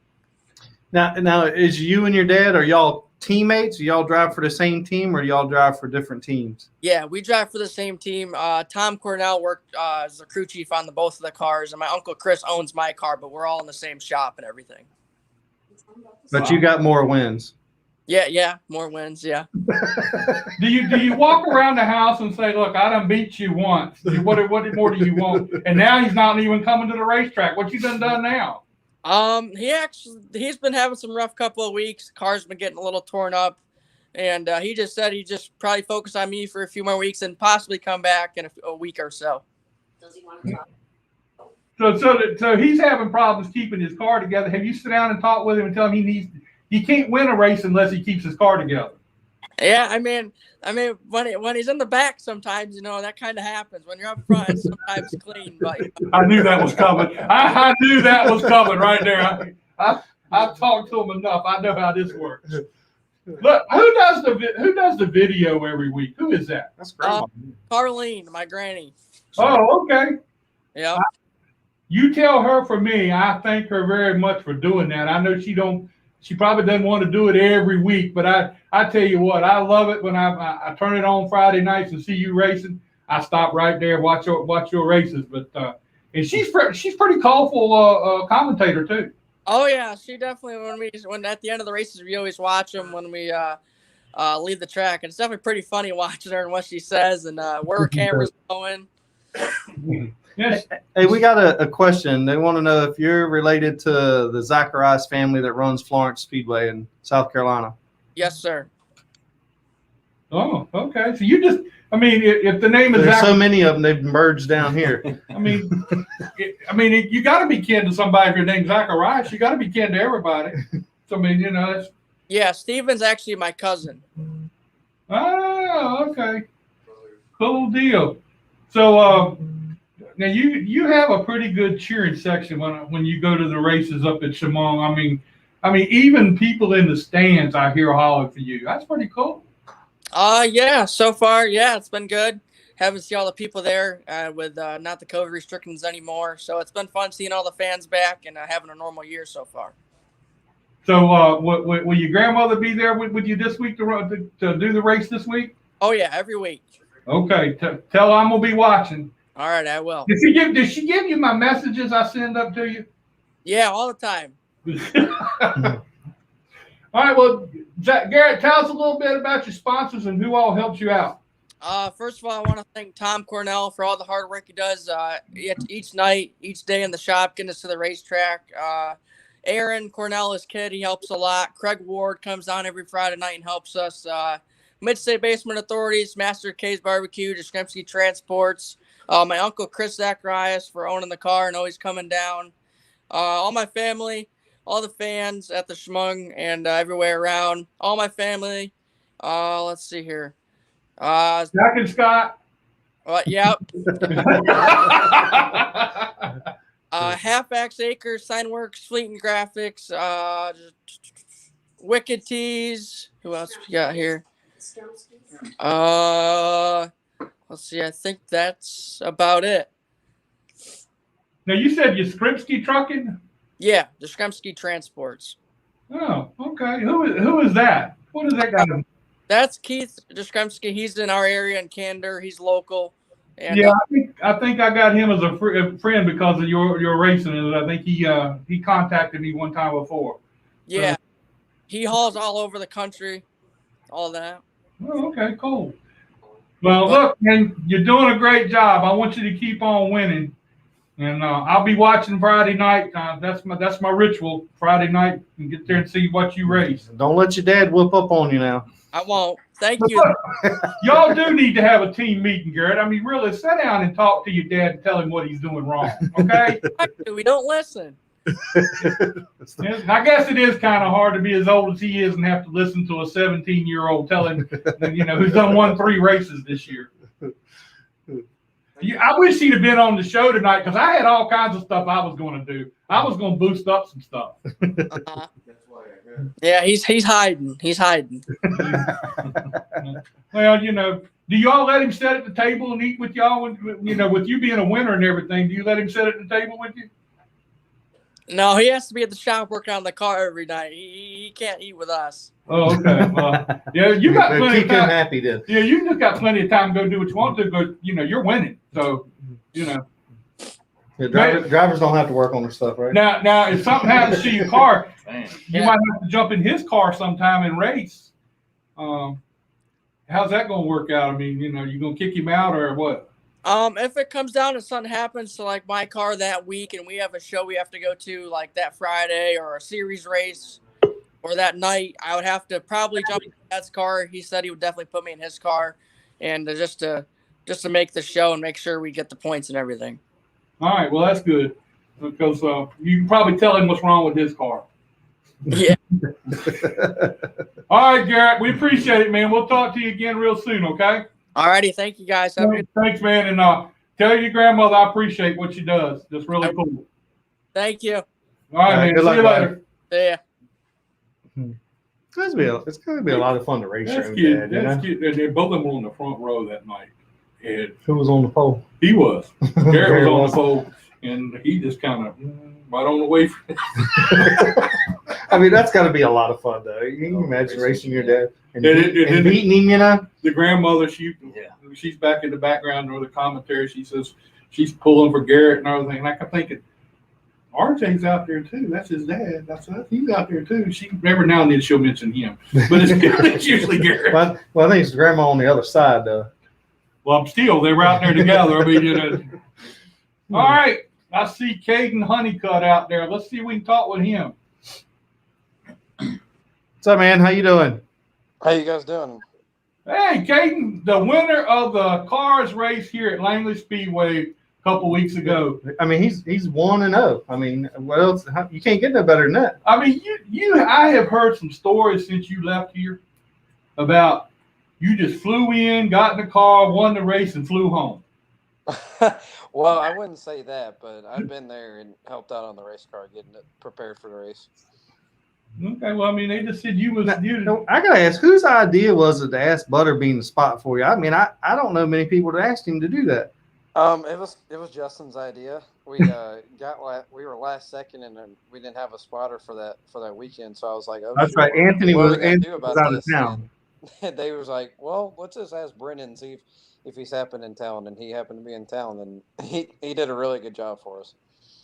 Now, is you and your dad, are y'all teammates? Do y'all drive for the same team, or do y'all drive for different teams? Yeah, we drive for the same team. Tom Cornell worked as the crew chief on both of the cars, and my Uncle Chris owns my car, but we're all in the same shop and everything. But you got more wins. Yeah, more wins, yeah. Do you walk around the house and say, look, I done beat you once. What more do you want? And now he's not even coming to the racetrack. What you done now? He's been having some rough couple of weeks. Car's been getting a little torn up, and he just said he just probably focus on me for a few more weeks and possibly come back in a week or so. Does he want to talk? So he's having problems keeping his car together. Have you sit down and talk with him and tell him he can't win a race unless he keeps his car together? Yeah, I mean, when he's in the back, sometimes that kind of happens. When you're up front, it's sometimes clean. But I knew that was coming. I knew that was coming right there. I've talked to him enough. I know how this works. Look, who does the video every week? Who is that? That's Grandma. Carlene, my granny. Oh, okay. Yeah. You tell her for me, I thank her very much for doing that. I know she probably doesn't want to do it every week, but I tell you what, I love it when I turn it on Friday nights and see you racing. I stop right there, watch your races. But and she's pretty colorful commentator too. Oh yeah, she definitely. When at the end of the races, we always watch them when we leave the track, and it's definitely pretty funny watching her and what she says and where her camera's going. Yes. Hey, we got a question. They want to know if you're related to the Zacharias family that runs Florence Speedway in South Carolina. Yes, sir. Oh, okay. So if the name is There's Zach, so many of them, they've merged down here. I mean, you got to be kin to somebody if your name's Zacharias. You got to be kin to everybody. So it's. Yeah, Steven's actually my cousin. Oh, okay. Cool deal. So now you have a pretty good cheering section when you go to the races up at Chemung. I mean, I mean, even people in the stands, I hear hollering for you. That's pretty cool. Yeah, so far, yeah, it's been good. Haven't seen all the people there with not the COVID restrictions anymore. So it's been fun seeing all the fans back and having a normal year so far. So will your grandmother be there with you this week to do the race this week? Oh, yeah, every week. Okay, tell her I'm going to be watching. All right, I will. Did she give you my messages I send up to you? Yeah, all the time. All right, well, Garrett, tell us a little bit about your sponsors and who all helped you out. First of all, I want to thank Tom Cornell for all the hard work he does each night, each day in the shop, getting us to the racetrack. Aaron Cornell, his kid, he helps a lot. Craig Ward comes on every Friday night and helps us. Mid-State Basement Authorities, Master K's Barbecue, Discrepsky Transports. My uncle Chris Zacharias for owning the car and always coming down. All my family, all the fans at the Chemung and everywhere around. All my family. Let's see here. Jack and Scott. Yep. Half-Axe Acres, Signworks, Fleet and Graphics, Wicked Tees. Who else we got here? Let's see. I think that's about it. Now, you said Discrepsky Trucking? Yeah, Discrepsky Transports. Oh, okay. Who is that? What is that guy? That's Keith Discrepsky. He's in our area in Candor. He's local. And, yeah, I think I got him as a friend because of your racing. And I think he contacted me one time before. Yeah, he hauls all over the country, all that. Oh, okay, cool. Well, look, man, you're doing a great job. I want you to keep on winning, and I'll be watching Friday night. That's my ritual. Friday night, and get there and see what you race. Don't let your dad whoop up on you now. I won't. Thank you. Y'all do need to have a team meeting, Garrett. I mean, really, sit down and talk to your dad and tell him what he's doing wrong, okay? We don't listen. I guess it is kind of hard to be as old as he is and have to listen to a 17-year-old tell him, who's won 3 races this year. I wish he'd have been on the show tonight because I had all kinds of stuff I was going to do. I was going to boost up some stuff. Yeah, he's hiding. He's hiding. Well, do y'all let him sit at the table and eat with y'all? With you being a winner and everything, do you let him sit at the table with you? No, he has to be at the shop working on the car every night. He can't eat with us. Oh, okay. Well, yeah, you got plenty keep of time. him happy then. Yeah, you just got plenty of time to go do what you want to, but you're winning. So, Yeah, drivers don't have to work on their stuff, right? Now, if something happens to your car, you Yeah. might have to jump in his car sometime and race. How's that going to work out? I mean, you going to kick him out or what? If it comes down and something happens to like my car that week and we have a show we have to go to like that Friday or a series race or that night, I would have to probably jump in Dad's car. He said he would definitely put me in his car and just to make the show and make sure we get the points and everything. All right, well, that's good because you can probably tell him what's wrong with his car. Yeah. All right, Garrett, we appreciate it, man. We'll talk to you again real soon, okay? All righty. Thank you, guys. Have a good. Thanks, man. And tell your grandmother I appreciate what she does. That's really cool. Thank you. All right, man. Good luck, See you later. See ya. It's going to be a lot of fun to race That's your cute. dad. That's cute. And both of them were on the front row that night. And Who was on the pole? he was. Garrett was on the pole, and he just kind of right on the way. I mean, that's got to be a lot of fun, though. You can imagine racing your dad and And beating him, The grandmother, she's back in the background or the commentary. She says she's pulling for Garrett and everything. And I kept thinking, RJ's out there too. That's his dad. He's out there too. Every now and then she'll mention him, but it's usually Garrett. Well, I think it's grandma on the other side, though. Well, they were out there together. I mean, All right. I see Kaden Honeycutt out there. Let's see if we can talk with him. What's up, man? How you doing? How you guys doing? Hey, Kaden, the winner of the cars race here at Langley Speedway a couple weeks ago. I mean, he's 1-0. I mean, what else? You can't get no better than that. I mean, I have heard some stories since you left here about you just flew in, got in the car, won the race, and flew home. Well, I wouldn't say that, but I've been there and helped out on the race car, getting it prepared for the race. Okay, well, I mean, they just said you was you. No, I gotta ask, whose idea was it to ask Butterbean to spot for you? I mean, I don't know many people that asked him to do that. It was Justin's idea. We we were last second, and then we didn't have a spotter for that weekend. So I was like, oh That's shoot, right. Anthony what are was, we gonna Anthony do was about out of this? town. And they was like, well, let's just ask Brennan and see if he's happened in town, and he happened to be in town, and he did a really good job for us.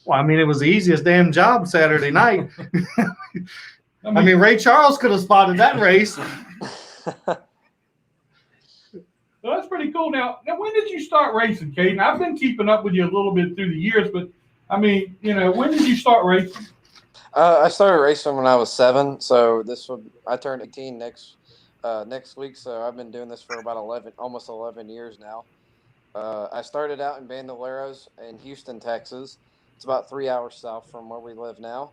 Well, I mean, it was the easiest damn job Saturday night. I mean, Ray Charles could have spotted that race. Well, that's pretty cool. Now, when did you start racing, Kaden? I've been keeping up with you a little bit through the years, but I mean, when did you start racing? I started racing when I was 7, so I turned 18 next week, so I've been doing this for about almost 11 years now. I started out in Bandoleros in Houston, Texas. It's about 3 hours south from where we live now.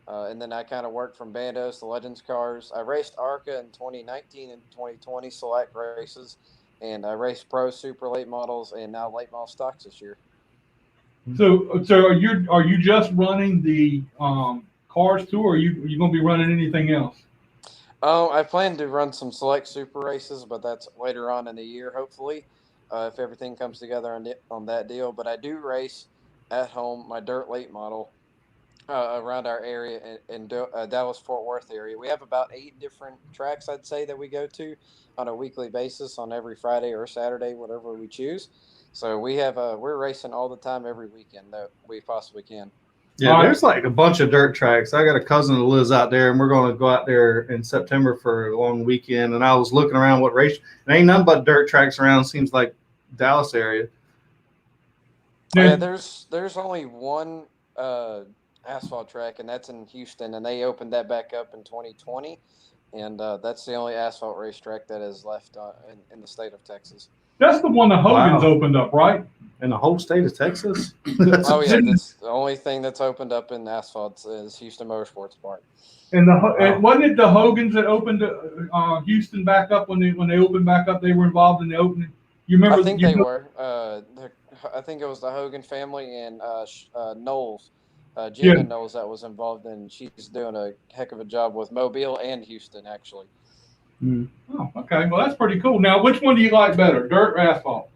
And then I kind of worked from Bandos to Legends Cars. I raced ARCA in 2019 and 2020 select races, and I raced Pro Super late models and now late model stocks this year. So are you just running the cars too, or are you going to be running anything else? I plan to run some select super races, but that's later on in the year, hopefully, if everything comes together on that deal. But I do race at home my dirt late model around our area in Dallas-Fort Worth area. We have about 8 different tracks, I'd say, that we go to on a weekly basis on every Friday or Saturday, whatever we choose. So we're racing all the time every weekend that we possibly can. Yeah, there's like a bunch of dirt tracks. I got a cousin that lives out there, and we're going to go out there in September for a long weekend. And I was looking around what race. There ain't nothing but dirt tracks around. Seems like Dallas area. Yeah, there's only one asphalt track, and that's in Houston, and they opened that back up in 2020, and that's the only asphalt racetrack that is left in the state of Texas. That's the one the Hogan's opened up, right? In the whole state of Texas? Oh yeah, that's the only thing that's opened up in asphalt is Houston Motorsports Park. And wasn't it the Hogans that opened Houston back up when they opened back up? They were involved in the opening. You remember? I think they were. I think it was the Hogan family and Knowles, Gina Knowles, that was involved, and she's doing a heck of a job with Mobile and Houston, actually. Oh, okay. Well, that's pretty cool. Now, which one do you like better, dirt or asphalt?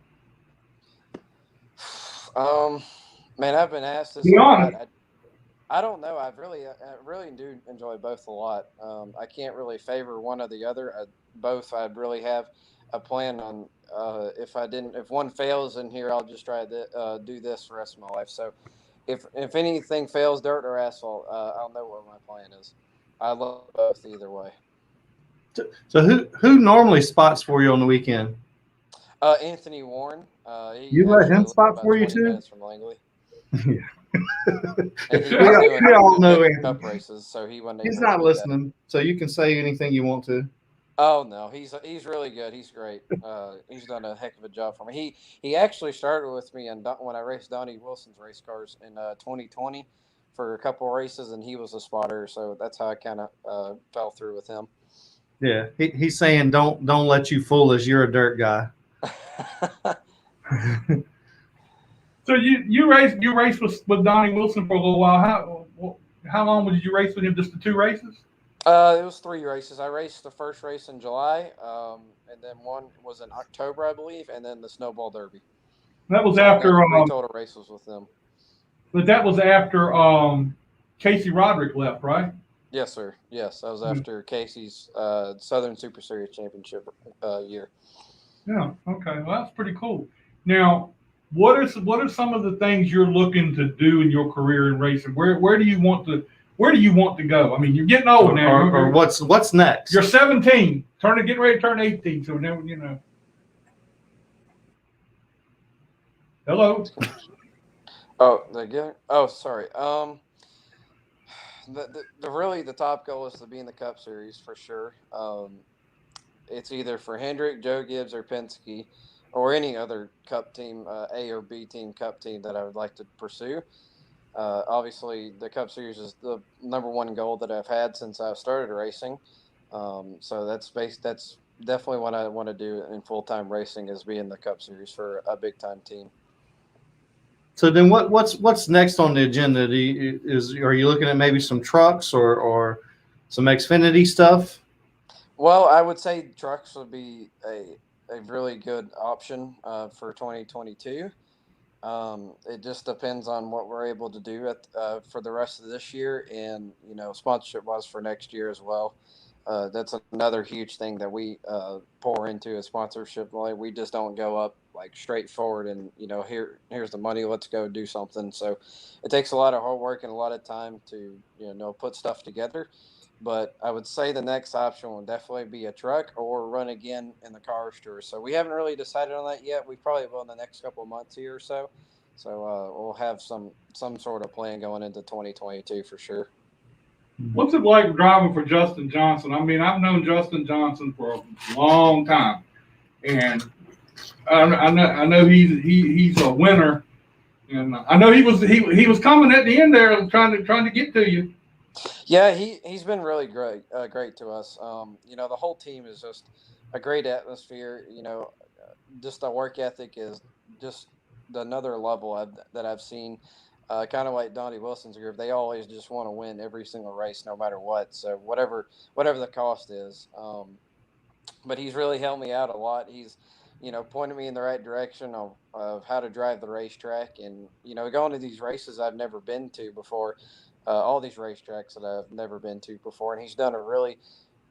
Man, I've been asked this. Be honest. I don't know. I really do enjoy both a lot. I can't really favor one or the other. I'd really have a plan on. If one fails in here, I'll just try to do this for the rest of my life. So, if anything fails, dirt or asphalt, I'll know what my plan is. I love both either way. So who normally spots for you on the weekend? Anthony Warren. You let him spot for you too? From Langley. Yeah. And we all know him. Cup races, so He's not listening, so you can say anything you want to. Oh no, he's really good. He's great. He's done a heck of a job for me. He actually started with me when I raced Donnie Wilson's race cars in 2020 for a couple of races, and he was a spotter. So that's how I kind of fell through with him. Yeah, he's saying don't let you fool us. You're a dirt guy. So you raced with Donnie Wilson for a little while. How long did you race with him? Just the 2 races? It was 3 races. I raced the first race in July, and then one was in October, I believe, and then the Snowball Derby. That was after 3 total races with them. But that was after Casey Roderick left, right? Yes, sir. Yes, that was after Casey's Southern Super Series Championship year. Yeah. Okay. Well, that's pretty cool. Now, what are some of the things you're looking to do in your career in racing? Where do you want to go? I mean, you're getting old now. Or what's next? You're 17, getting ready to turn 18. So now Hello. Oh, sorry. The top goal is to be in the Cup Series for sure. It's either for Hendrick, Joe Gibbs, or Penske, or any other Cup team, A or B team Cup team that I would like to pursue. Obviously, the Cup Series is the number one goal that I've had since I started racing. So that's definitely what I want to do in full-time racing, is be in the Cup Series for a big-time team. So then what's next on the agenda? Are you looking at maybe some trucks or some Xfinity stuff? Well, I would say trucks would be a really good option for 2022. It just depends on what we're able to do for the rest of this year, and sponsorship wise for next year as well. That's another huge thing that we pour into a sponsorship. Like, we just don't go up like straightforward and here's the money, let's go do something. So it takes a lot of hard work and a lot of time to put stuff together. But I would say the next option will definitely be a truck or run again in the car tour. So we haven't really decided on that yet. We probably will in the next couple of months here or so. So we'll have some sort of plan going into 2022 for sure. What's it like driving for Justin Johnson? I mean, I've known Justin Johnson for a long time, and I know he's a winner, and I know he was coming at the end there trying to get to you. Yeah, he's been really great to us. The whole team is just a great atmosphere. Just the work ethic is just another level that I've seen. Kind of like Donnie Wilson's group, they always just want to win every single race, no matter what. So whatever the cost is. But he's really helped me out a lot. He's pointed me in the right direction of how to drive the racetrack, and going to these races I've never been to before. All these racetracks that I've never been to before, and he's done a really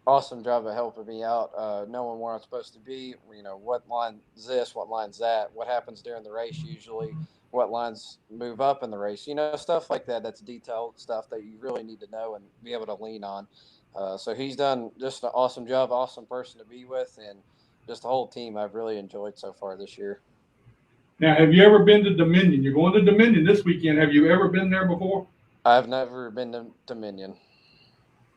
awesome job of helping me out, knowing where I'm supposed to be. What line is this, what line's that, what happens during the race usually, what lines move up in the race. Stuff like that. That's detailed stuff that you really need to know and be able to lean on. So he's done just an awesome job, awesome person to be with, and just the whole team I've really enjoyed so far this year. Now, have you ever been to Dominion? You're going to Dominion this weekend. Have you ever been there before? I've never been to Dominion.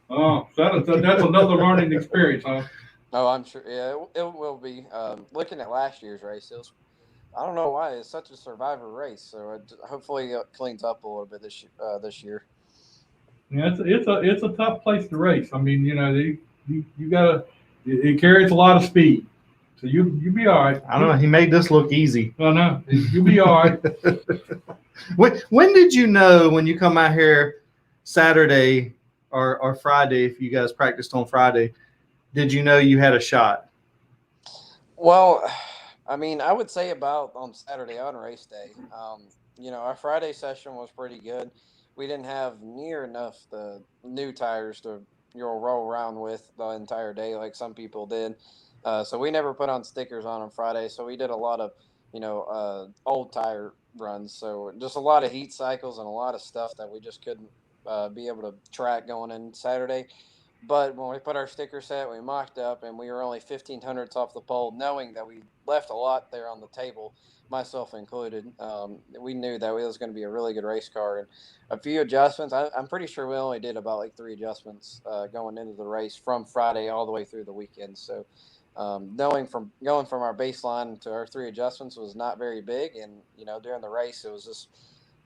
Oh, that's another learning experience, huh? Oh, I'm sure. Yeah, it will be. Looking at last year's race, I don't know why it's such a survivor race. So hopefully it cleans up a little bit this year. Yeah, it's a tough place to race. I mean, you gotta. It carries a lot of speed, so you be all right. I don't know. He made this look easy. I know. You'll be all right. When did you know, when you come out here Saturday or Friday, if you guys practiced on Friday, did you know you had a shot? Well, I mean, I would say about on Saturday on race day. Our Friday session was pretty good. We didn't have near enough the new tires to roll around with the entire day like some people did. So we never put on stickers on Friday. So we did a lot of old tire runs. So just a lot of heat cycles and a lot of stuff that we just couldn't be able to track going in Saturday. But when we put our sticker set, we mocked up, and we were only 1,500ths off the pole, knowing that we left a lot there on the table, myself included. We knew that it was going to be a really good race car, and a few adjustments. I'm pretty sure we only did about like 3 adjustments going into the race from Friday all the way through the weekend. So going from our baseline to our 3 adjustments was not very big, and during the race it was just.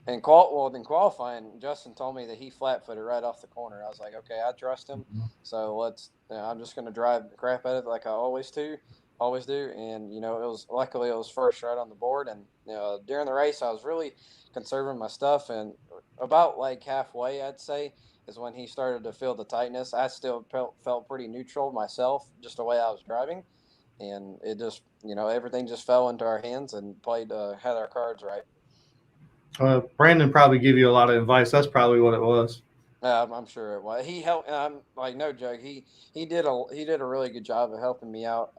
In qualifying, Justin told me that he flat-footed right off the corner. I was like, okay, I trust him. So I'm just going to drive the crap out of it like I always do. And, luckily it was first right on the board. And, during the race, I was really conserving my stuff. And about like halfway, I'd say, is when he started to feel the tightness. I still felt pretty neutral myself, just the way I was driving. And it just, everything just fell into our hands and had our cards right. Brandon probably give you a lot of advice. That's probably what it was. I'm sure it was. He helped. Like, no joke. He did a really good job of helping me out,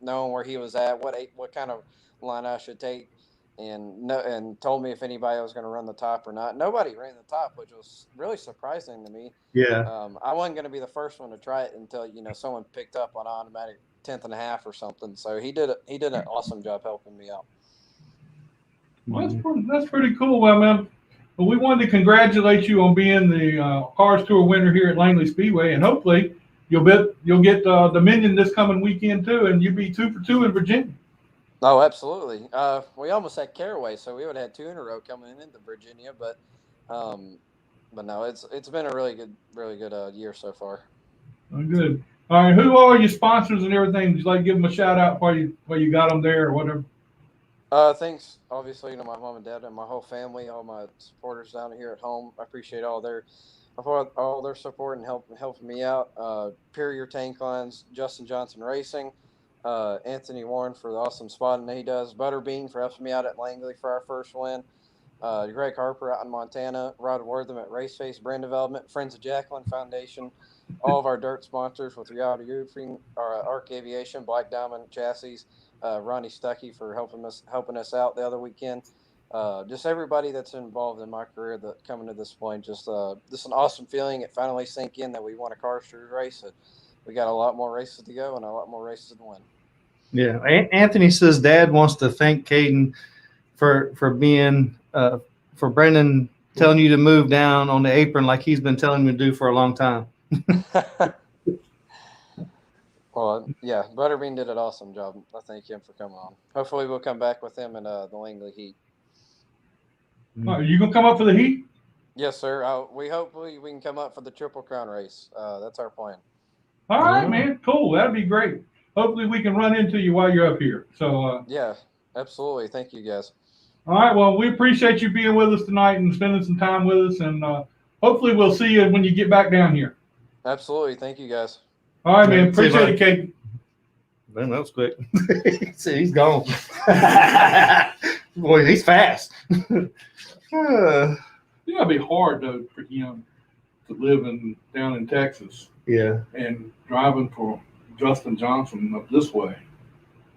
knowing where he was at, what kind of line I should take, and told me if anybody was going to run the top or not. Nobody ran the top, which was really surprising to me. Yeah. I wasn't going to be the first one to try it until someone picked up on automatic 10th and a half or something. So he did an awesome job helping me out. Well, that's pretty cool, man. Well, we wanted to congratulate you on being the Cars Tour winner here at Langley Speedway, and hopefully you'll get Dominion this coming weekend too, and you'll be 2 for 2 in Virginia. Oh, absolutely. We almost had Caraway, so we would have had 2 in a row coming into Virginia, but no, it's been a really good year so far. Oh, good. All right, who are your sponsors and everything? Just like give them a shout out while you got them there or whatever. Thanks, obviously, my mom and dad and my whole family, all my supporters down here at home. I appreciate all their for all their support and helping me out. Superior Tank Lines, Justin Johnson Racing, Anthony Warren for the awesome spotting that he does, Butterbean for helping me out at Langley for our first win, Greg Harper out in Montana, Rod Wortham at Raceface Brand Development, Friends of Jacqueline Foundation, all of our dirt sponsors with Reality Roofing, Arc Aviation, Black Diamond Chassis, Ronnie Stuckey for helping us out the other weekend. Just everybody that's involved in my career that coming to this point, just an awesome feeling. It finally sank in that we won a Car Series race. We got a lot more races to go and a lot more races to win. Yeah, Anthony says Dad wants to thank Kaden for being for Brendan telling you to move down on the apron like he's been telling me to do for a long time. Well, yeah, Butterbean did an awesome job. I thank him for coming on. Hopefully, we'll come back with him in the Langley Heat. Are you gonna come up for the heat? Yes, sir. We hopefully we can come up for the Triple Crown race. That's our plan. All right, man. Cool. That'd be great. Hopefully we can run into you while you're up here. So yeah, absolutely. Thank you, guys. All right. Well, we appreciate you being with us tonight and spending some time with us, and hopefully we'll see you when you get back down here. Absolutely. Thank you, guys. All right, man. See you, Appreciate it, Kaden. Man, that was quick. See, he's gone. Boy, he's fast. Yeah, it'd be hard though for him to live down in Texas Yeah. and driving for Justin Johnson up this way.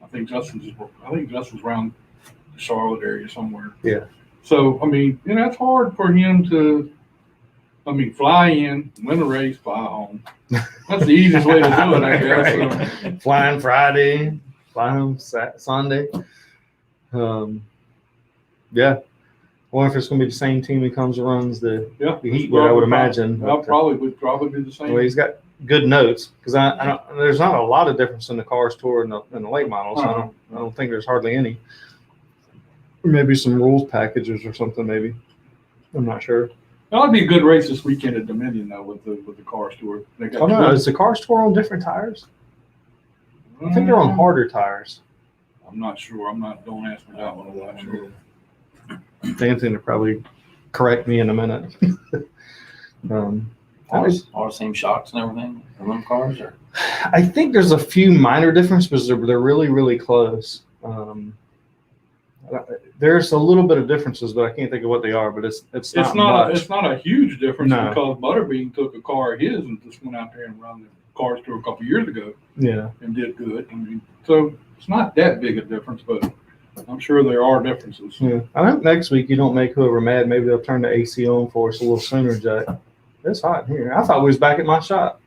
I think Justin's around the Charlotte area somewhere. Yeah. So I mean, it's hard for him to. I mean, fly in, win a race, fly home. That's the easiest way to do it, I guess. Right. So, Flying Friday, fly home Sunday. Yeah. I wonder if it's going to be the same team that comes and runs the heat, I would imagine. Would probably be the same. Well, he's got good notes because I don't. There's not a lot of difference in the Cars Tour and the late models. Uh-huh. I don't think there's hardly any. Maybe some rules packages or something. Maybe I'm not sure. That'll be a good race this weekend at Dominion though with the Cars Tour. They got no, is the Cars Tour on different tires? I think they're on harder tires. I'm not sure. Don't ask me that one. I'm not sure. Anthony will probably correct me in a minute. All the same shocks and everything on them cars, or I think there's a few minor differences, but they're really, really close. There's a little bit of differences, but I can't think of what they are. But it's not much. It's not a huge difference No. because Butterbean took a car of his and just went out there and run the Cars Tour a couple years ago Yeah. and did good. I mean, so it's not that big a difference, but I'm sure there are differences. Yeah. I think next week you don't make whoever mad. Maybe they'll turn the AC on for us a little sooner, Jack. It's hot in here. I thought we was back at my shop.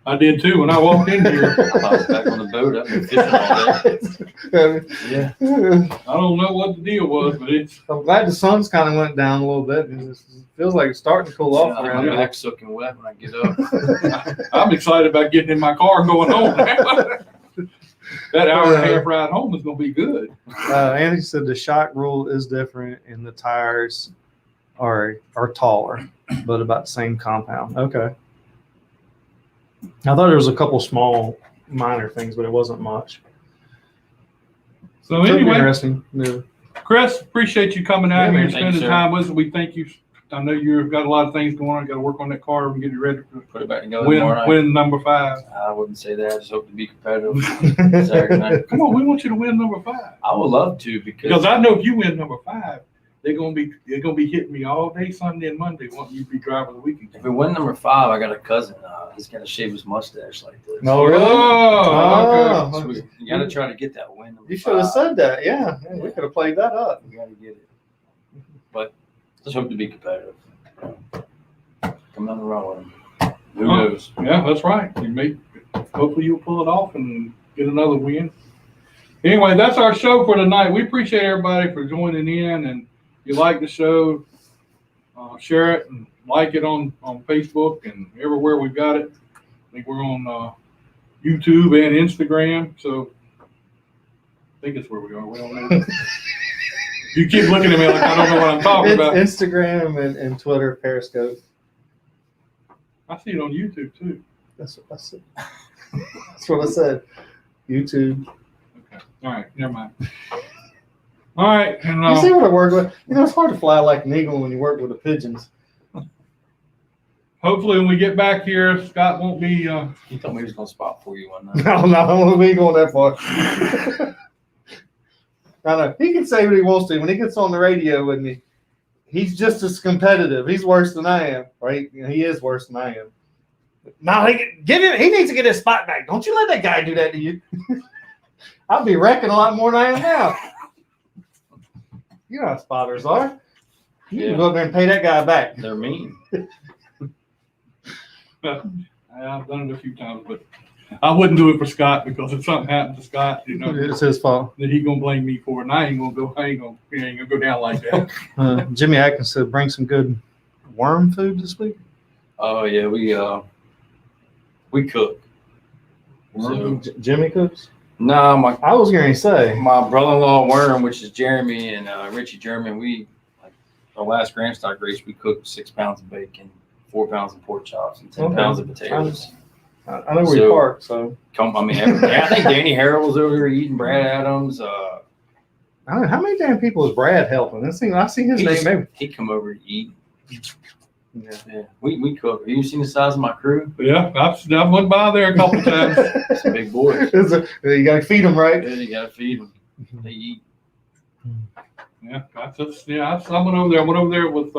I did too when I walked in here. I thought I was back on the boat. I've been fishing all day. Yeah. I don't know what the deal was, but it's I'm glad the sun's kind of went down a little bit. It feels like it's starting to cool off around My here. back's soaking wet when I get up. I'm excited about getting in my car and going home. That hour and a half ride home is going to be good. Andy said the shock rule is different and the tires are taller, but about the same compound. Okay. I thought there was a couple small minor things, but it wasn't much. So Could be anyway, interesting. Yeah. Chris, appreciate you coming out Yeah, here man. and spending Thank you, sir. time with us. We thank you. I know you've got a lot of things going on. Got to work on that car and get it ready to Put it back together tomorrow night. win number 5. I wouldn't say that. I just hope to be competitive Saturday night. Come on, we want you to win number 5 I would love to because I know if you win number 5, they're gonna be hitting me all day Sunday and Monday wanting you to be driver of the weekend. if we win number 5, I got a cousin. He's got to shave his mustache like this. No, really? Oh, okay. So you got to try to get that win. Number You should have 5. said that. Yeah. We could have played that up. You got to get it. But just hope to be competitive. Come down the road with him. Who Oh. knows? Yeah, that's right. Hopefully you'll pull it off and get another win. Anyway, that's our show for tonight. We appreciate everybody for joining in, and if you like the show, share it and like it on Facebook and everywhere we've got it. I think we're on YouTube and Instagram, so I think it's where we are. We don't know. You keep looking at me like I don't know what I'm talking It's about. Instagram and Twitter, Periscope. I see it on YouTube too. That's what I said. YouTube. Okay. All right. Never mind. All right. And, You see what I work with? It's hard to fly like an eagle when you work with the pigeons. hopefully when we get back here, Scott won't be. He told me he was going to spot for you one night. No, we ain't going that far. I know. He can say what he wants to. When he gets on the radio with me, he's just as competitive. He's worse than I am. Right? He is worse than I am. No, he needs to get his spot back. Don't you let that guy do that to you. I'll be wrecking a lot more than I am now. You know how spotters are. You can go up there and pay that guy back. They're mean. I've done it a few times, but I wouldn't do it for Scott because if something happened to Scott, It's his fault. then he gonna blame me for it, and I ain't gonna go down like that. Jimmy Atkins said bring some good worm food this week. Oh, yeah, we cook. So, Jimmy cooks? no, I was going to say. my brother-in-law Worm, which is Jeremy and Richie German, our last Grand Stock race, we cooked 6 pounds of bacon, 4 pounds of pork chops, and 10 pounds of potatoes. I know where you park, so. I think Danny Harrell was over there eating, Brad Adams. I don't know. How many damn people is Brad helping? I've seen his name. Maybe. He'd come over to eat. Yeah. We cook. Have you seen the size of my crew? Yeah, I've went by there a couple times. It's a big boys. You got to feed them, right? Yeah, you gotta feed them. They eat. Yeah, I went over there with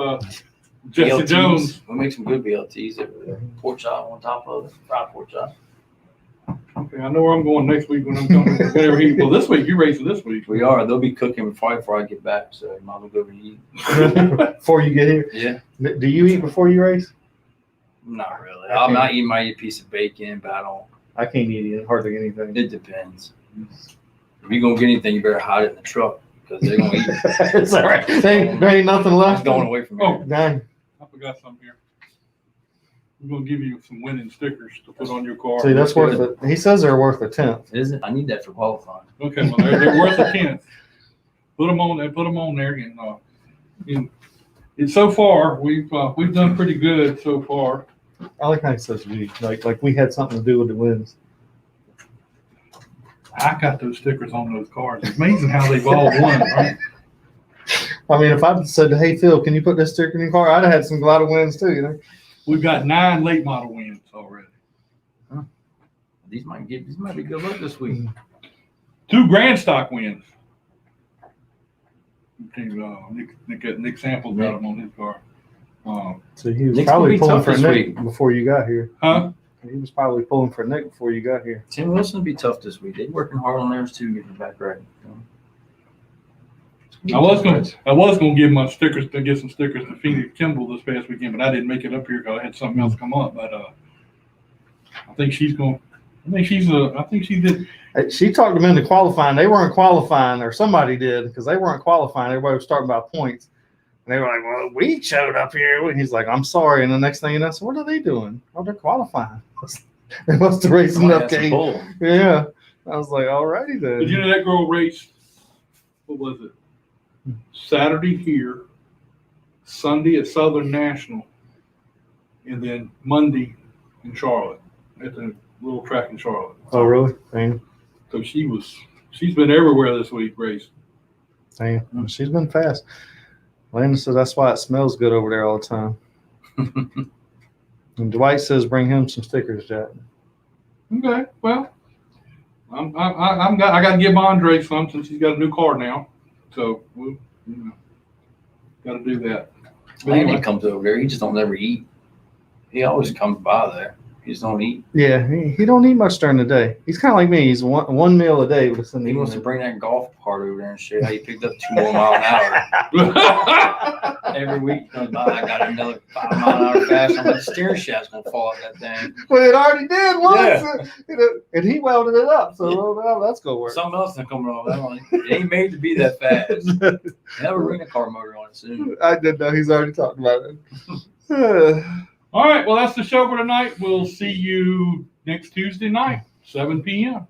Jesse BLTs. Jones. We make some good BLTs over there. Pork chop on top of it. Fried pork chop. Okay, I know where I'm going next week when I'm coming. Well, this week you're racing this week. We are. They'll be cooking before I get back, so you might as well go over and eat. Before you get here. Yeah. Do you eat before you race? Not really. I'm not eating my piece of bacon, but I can't eat hardly anything. it depends. If you're going to get anything, you better hide it in the truck because they're going to eat it. It's all right. There ain't nothing It's left. going away from Oh, here. Dang. I forgot something here. I'm gonna give you some winning stickers to put on your car. See, that's worth it. He says they're worth a tenth. Is it? I need that for qualifying. Okay, well they're worth a 10. Put them on there. Put them on there, and so far we've done pretty good so far. I like how he says we. Like we had something to do with the wins. I got those stickers on those cars. It's amazing how they've all won, right? I mean, if I said, "Hey Phil, can you put this sticker in your car?" I'd have had a lot of wins too. You know. We've got 9 late model wins already. These might be good luck this week. 2 grand stock wins. Nick Samples got them on his car. So he was Nick's probably gonna pulling be tough for this Nick week. before you got here. Huh? He was probably pulling for Nick before you got here. Tim Wilson will be tough this week. They're working hard on theirs too, getting back right. I was gonna give my stickers to get some stickers to Phoenix Kimball this past weekend, but I didn't make it up here because I had something else come up. But I think she did. She talked them into qualifying. They weren't qualifying, or somebody did, because they weren't qualifying. Everybody was starting by points. And they were like, well, we showed up here. And he's like, I'm sorry. And the next thing you know, so what are they doing? Oh, they're qualifying. They must have raced enough games. Yeah. I was like, all righty then. Did you know that girl raced, what was it? Saturday here, Sunday at Southern National, and then Monday in Charlotte, at the little track in Charlotte. Oh, really? Dang. So she's been everywhere this week racing. Dang. She's been fast. Landon says that's why it smells good over there all the time. And Dwight says bring him some stickers, Jack. Okay, well, I got to give Andre some since he's got a new car now. So we'll, got to do that. But Landon anyway, comes over there. He just don't ever eat. He always comes by there. He just don't eat. Yeah, he don't eat much during the day. He's kind of like me. He's one meal a day, but it's in the He wants to evening. bring that golf part over there and show you how you picked up 2 more miles an hour. Every week he comes by, I got another 5 mile an hour fast. I'm like, the steering shaft's gonna fall out that thing. Well, it already did once, and he welded it up. So well, that's gonna work. Something else not coming off. I'm like, it ain't made to be that fast. Have a rental car motor on it soon. I didn't know he's already talked about it. all right, well, that's the show for tonight. We'll see you next Tuesday night, 7 p.m.